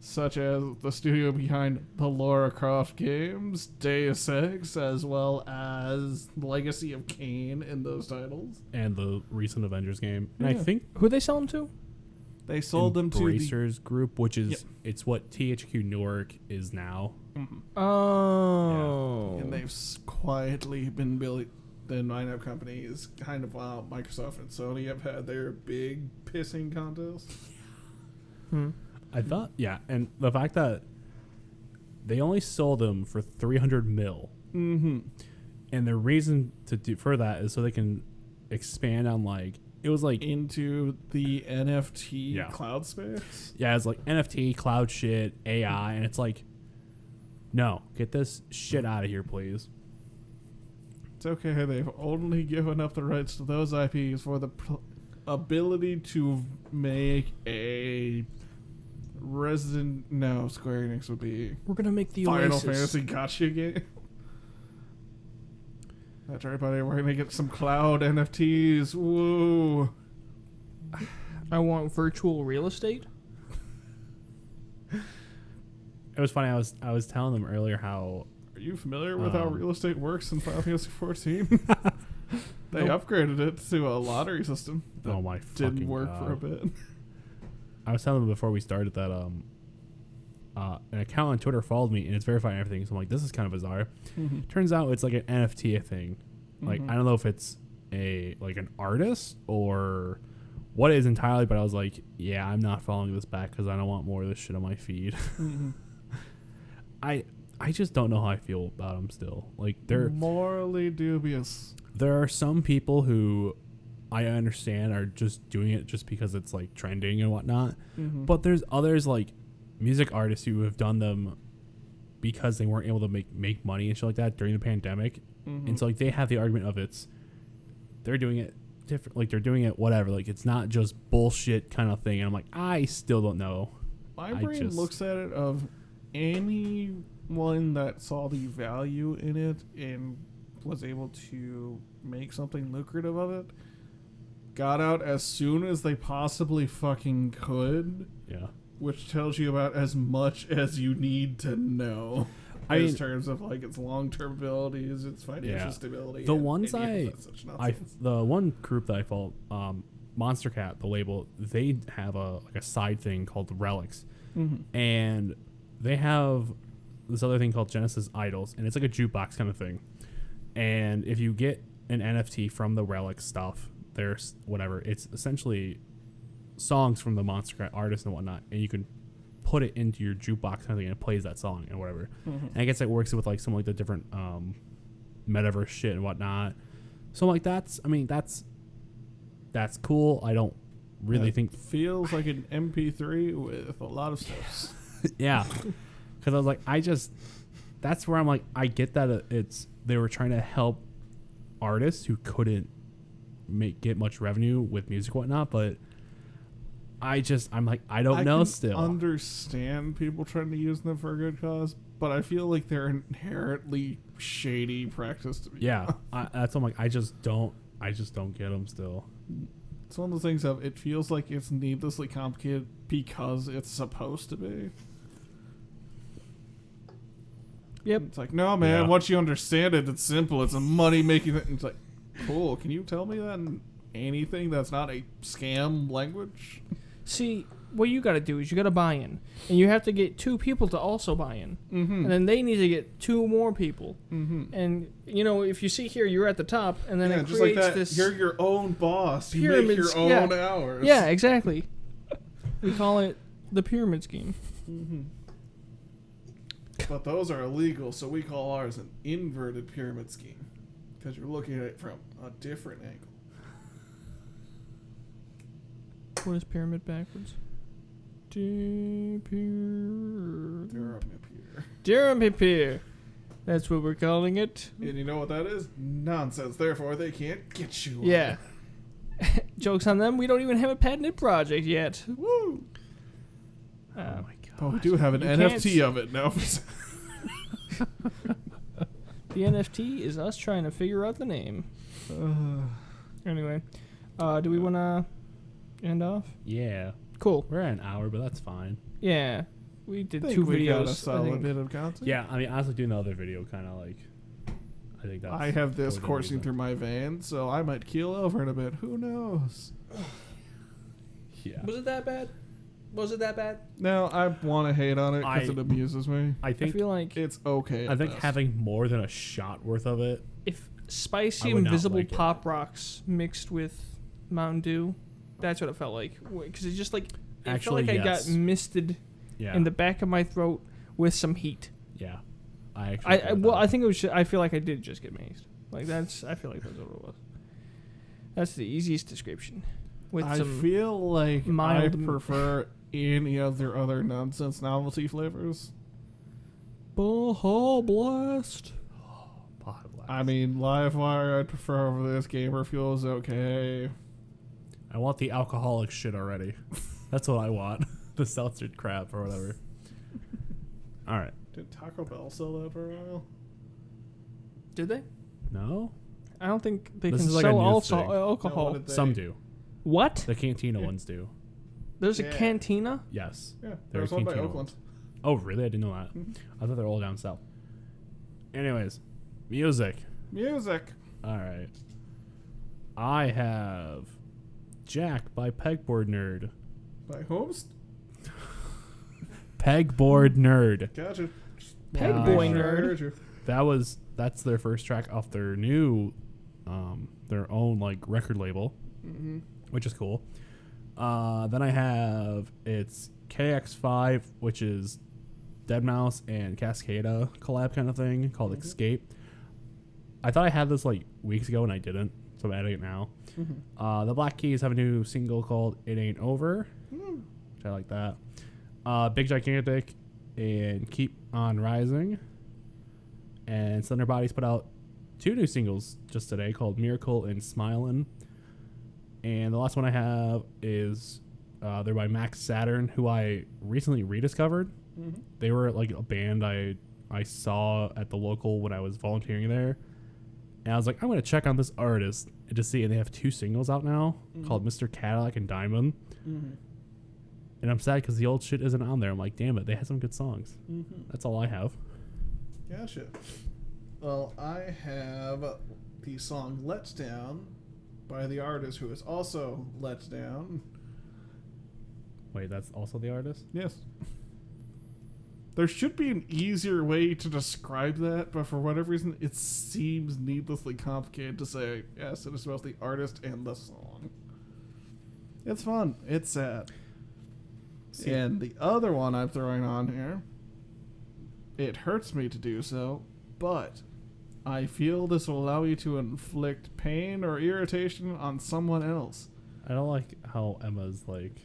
such as the studio behind the Lara Croft games, Deus Ex, as well as Legacy of Kain in those titles. And the recent Avengers game, and I Yeah. think Who they selling to? They sold them to the... Embracers Group, which is Yep. it's what THQ Newark is now. Mhm. Oh. And they've quietly been building the lineup companies, kind of while Microsoft and Sony have had their big pissing contest. I thought, yeah, and the fact that they only sold them for 300 mil, Mm-hmm. and the reason to do for that is so they can expand on like it was like Into the NFT Yeah. cloud space. yeah, it's like NFT, cloud shit, AI, and it's like, no, get this shit out of here, please. It's okay. They've only given up the rights to those IPs for the ability to make a Square Enix would be We're gonna make the Final Oasis. Fantasy gotcha game. That's right, buddy. We're gonna get some cloud NFTs. Woo! I want virtual real estate. It was funny. I was telling them earlier how Are you familiar with how real estate works in Final Fantasy 14? They Nope. upgraded it to a lottery system that oh my didn't fucking work God. for a bit. I was telling them before we started that an account on Twitter followed me and it's verifying everything. So I'm like, this is kind of bizarre. Turns out it's like an NFT thing. Like I don't know if it's an artist or what it is entirely, but I was like, yeah, I'm not following this back because I don't want more of this shit on my feed. I just don't know how I feel about them still. Like they're morally dubious. there are some people who I understand are just doing it just because it's like trending and whatnot. But there's others like music artists who have done them because they weren't able to make money and shit like that during the pandemic. And so like they have the argument of they're doing it different, like they're doing it whatever, like it's not just bullshit kind of thing. And I'm like, I still don't know. My brain looks at it of anyone that saw the value in it and was able to make something lucrative of it got out as soon as they possibly fucking could. Yeah. Which tells you about as much as you need to know. In terms of like its long-term abilities, its financial stability. The ones the one group that I follow, Monster Cat, the label, they have a side thing called Relics, and they have this other thing called Genesis Idols, and it's like a jukebox kind of thing. And if you get an NFT from the Relic stuff, there's whatever, it's essentially songs from the Monster Cat artists and whatnot, and you can put it into your jukebox kind of thing, and it plays that song and whatever. And I guess it works with like some like the different metaverse shit and whatnot. So like that's cool. I don't really think feels like an MP3 with a lot of steps. yeah, because I was like, that's where I'm like, I get that they were trying to help artists who couldn't get much revenue with music and whatnot, but I'm like, I don't know still. I understand people trying to use them for a good cause, but I feel like they're inherently shady practice to be. Yeah, that's I'm like, I just don't get them still. It's one of the things of it feels like it's needlessly complicated because it's supposed to be. Yep. It's like, no, man, once you understand it, it's simple. It's a money-making thing. It's like, cool, can you tell me that in anything that's not a scam language? See, what you got to do is you got to buy in. And you have to get 2 people to also buy in. Mm-hmm. And then they need to get 2 more people. Mm-hmm. And, if you see here, you're at the top, and then it just creates like that, this... You're your own boss. You make your own hours. Yeah, exactly. We call it the pyramid scheme. Mm-hmm. But those are illegal, so we call ours an inverted pyramid scheme. Because you're looking at it from a different angle. What is pyramid backwards? Pyramid. That's what we're calling it. And you know what that is? Nonsense. Therefore, they can't get you. Yeah. Jokes on them. We don't even have a patented project yet. Woo! Oh my god. But we do have an NFT of it now. The NFT is us trying to figure out the name. Anyway, do we want to end off? Yeah. Cool. We're at an hour, but that's fine. Yeah. We did I think 2 we videos. got a solid bit of content. Yeah, I mean, honestly, doing the other video kind of like, I think that's... I have this totally coursing through my veins, so I might keel over in a bit. Who knows? Yeah. Was it that bad? No, I want to hate on it because it amuses me. I feel like it's okay. I think having more than a shot worth of it. if spicy I would not invisible like it. pop rocks mixed with Mountain Dew, that's what it felt like. Because it's just like it Actually, felt like yes. I got misted Yeah. in the back of my throat with some heat. Yeah. I actually. I think it was. I feel like I did just get mazed. Like that's. I feel like that's what it was. That's the easiest description. With I some feel like I mild prefer any of their other nonsense novelty flavors. Baja Blast. I mean, Livewire I'd prefer over this. Gamer Fuel is okay. I want the alcoholic shit already. That's what I want. The seltzer crap or whatever. All right. Did Taco Bell sell that for a while? Did they? No? I don't think they This can is like a sell new thing. alcohol. No, what did Some do. What? The Cantina ones do. There's a Yeah. cantina? Yes. Yeah, They're there was one by Cantina Oakland. ones. Oh, really? I didn't know that. Mhm. I thought they were all down south. Anyways, music. Music. All right. I have Jack by Pegboard Nerd. By Holmes? Pegboard Nerd. Gotcha. Peg Wow. boy I nerd. heard you. That's their first track off their new their own like record label, Mm-hmm. which is cool. Then I have it's KX5, which is Deadmau5 and Cascada collab kind of thing called Mhm. Escape. I thought I had this like weeks ago and I didn't, so I'm adding it now. Mm-hmm. The Black Keys have a new single called It Ain't Over, Mm. which I like that. Big Gigantic and Keep On Rising. And Slender Bodies put out 2 new singles just today called Miracle and Smilin'. And the last one I have is they're by Max Saturn, who I recently rediscovered. Mm-hmm. They were like a band I saw at the local when I was volunteering there. And I was like, I'm going to check on this artist and to see. And they have 2 singles out now called Mr. Cadillac and Diamond. Mm-hmm. And I'm sad because the old shit isn't on there. I'm like, damn it, they had some good songs. Mm-hmm. That's all I have. Gotcha. Well, I have the song Let Down by the artist who is also Let Down. Wait, that's also the artist? Yes. There should be an easier way to describe that, but for whatever reason, it seems needlessly complicated to say, yes, it is both the artist and the song. It's fun. It's sad. And the other one I'm throwing on here, it hurts me to do so, but I feel this will allow you to inflict pain or irritation on someone else. I don't like how Emma's like...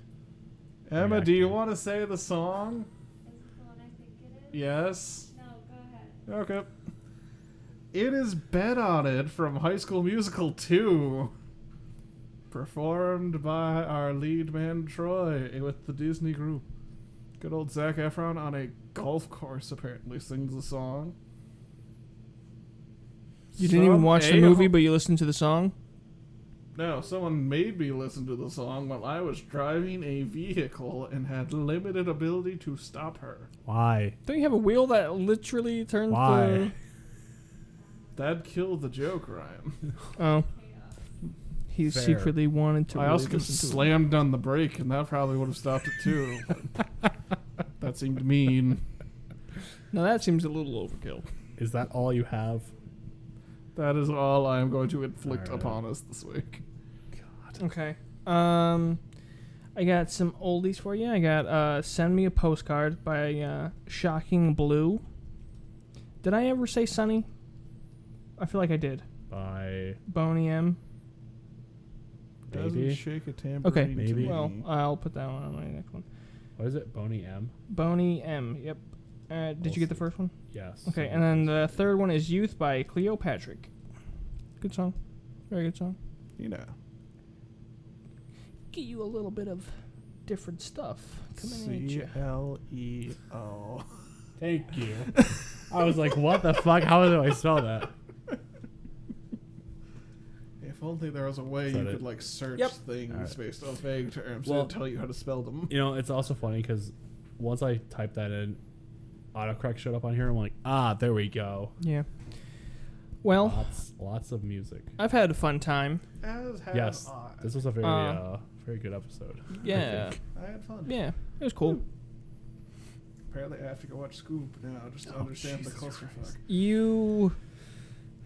Emma, do you reacting. want to say the song? Is it the one I think it is? Yes. No, go ahead. Okay. It is Bet On It from High School Musical 2. Performed by our lead man, Troy, with the Disney group. Good old Zac Efron on a golf course apparently sings the song. You didn't even watch the movie, but you listened to the song? No, someone made me listen to the song while I was driving a vehicle and had limited ability to stop her. Why? Don't you have a wheel that literally turns Why? That killed the joke, Ryan. Oh. He Fair. secretly wanted to I also could have listen to it. slammed on the brake, and that probably would have stopped it too. That seemed mean. Now that seems a little overkill. Is that all you have? That is all I am going to inflict Alright. upon us this week. Okay. I got some oldies for you. I got Send Me a Postcard by Shocking Blue. Did I ever say Sunny? I feel like I did. By Boney M. Doesn't maybe. shake a tambourine Okay. to Maybe. me. Well, I'll put that one on my next one. What is it? Boney M. Boney M. Yep. Did you get the first one? Yes. Okay, and then the third one is Youth by Cleopatra. Good song. Very good song. You know. Get you a little bit of different stuff coming at you. C-L-E-O. Thank you. I was like, what the fuck? How do I spell that? If only there was a way Is you that could it? like search Yep. things Alright. based on vague terms Well- and tell you how to spell them. You know, it's also funny because once I typed that in, autocorrect showed up on here. I'm like, there we go. Yeah. Well, Lots of music. I've had a fun time. As have Yes, I. this was a very good episode. I Yeah. think. I had fun. Yeah. It was cool. Apparently, I have to go watch Scoob now just to understand the Jesus clusterfuck. Christ. You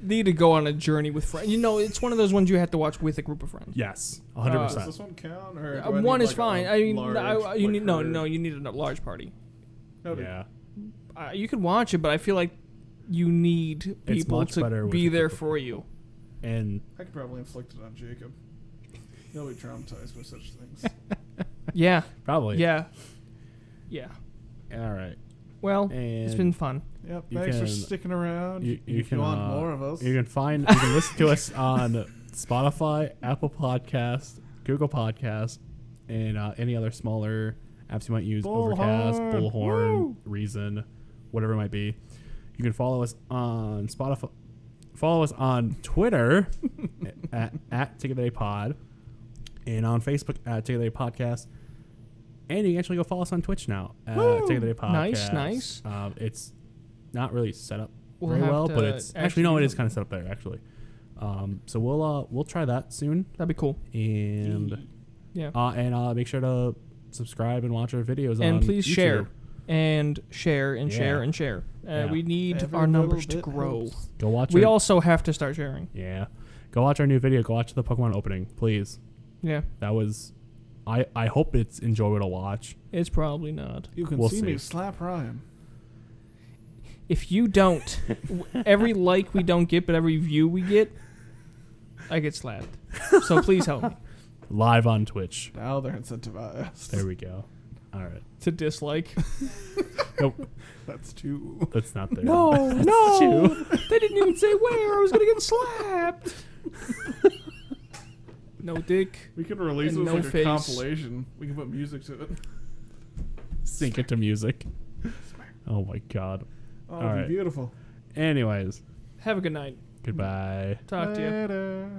need to go on a journey with friends. You know, it's one of those ones you have to watch with a group of friends. Yes, Does 100%. this one count? Or do I One need, is like, fine. a I mean, large, you like, need no, herd? no. You need a large party. No, Yeah. You could watch it, but I feel like you need It's people much better to with be a there group of for you. And I could probably inflict it on Jacob. He'll be traumatized by such things. Yeah. probably. Yeah. Yeah. All right. Well, And it's been fun. Yep. You Thanks for can- sticking around. you if can, you want more of us. You can listen to us on Spotify, Apple Podcasts, Google Podcasts, and any other smaller apps you might use. Overcast, Bullhorn. Bullhorn, Woo! Reason, whatever it might be. You can follow us on Spotify. Follow us on Twitter at Take a Day Pod, and on Facebook at Take a Day Podcast. And you can actually go follow us on Twitch now at Woo! Take a Day Podcast. Nice. It's not really set up We'll very have well, to but it's actually actually no, do it is something. kind of set up there actually. So we'll try that soon, That'd be cool. and Yeah. make sure to subscribe and watch our videos. And on please YouTube. share. And share and share Yeah. and share. Yeah. We need Every our little numbers to bit grow. helps. Go watch. We our, also have to start sharing. yeah, go watch our new video. Go watch the Pokemon opening, please. Yeah. That was. I hope it's enjoyable to watch. It's probably not. You can We'll see me see. slap Ryan. If you don't, every like we don't get, but every view we get, I get slapped. So please help me. Live on Twitch. Now they're incentivized. There we go. All right. To dislike. Nope. That's two. That's not there. No, That's no. two. They didn't even say where I was going to get slapped. No dick. We could release And it as no like face. a compilation. We can put music to it. Sync it to music. Oh my god. Oh, All it'd be right. beautiful. Anyways, Have a good night. goodbye. Talk to you. Later.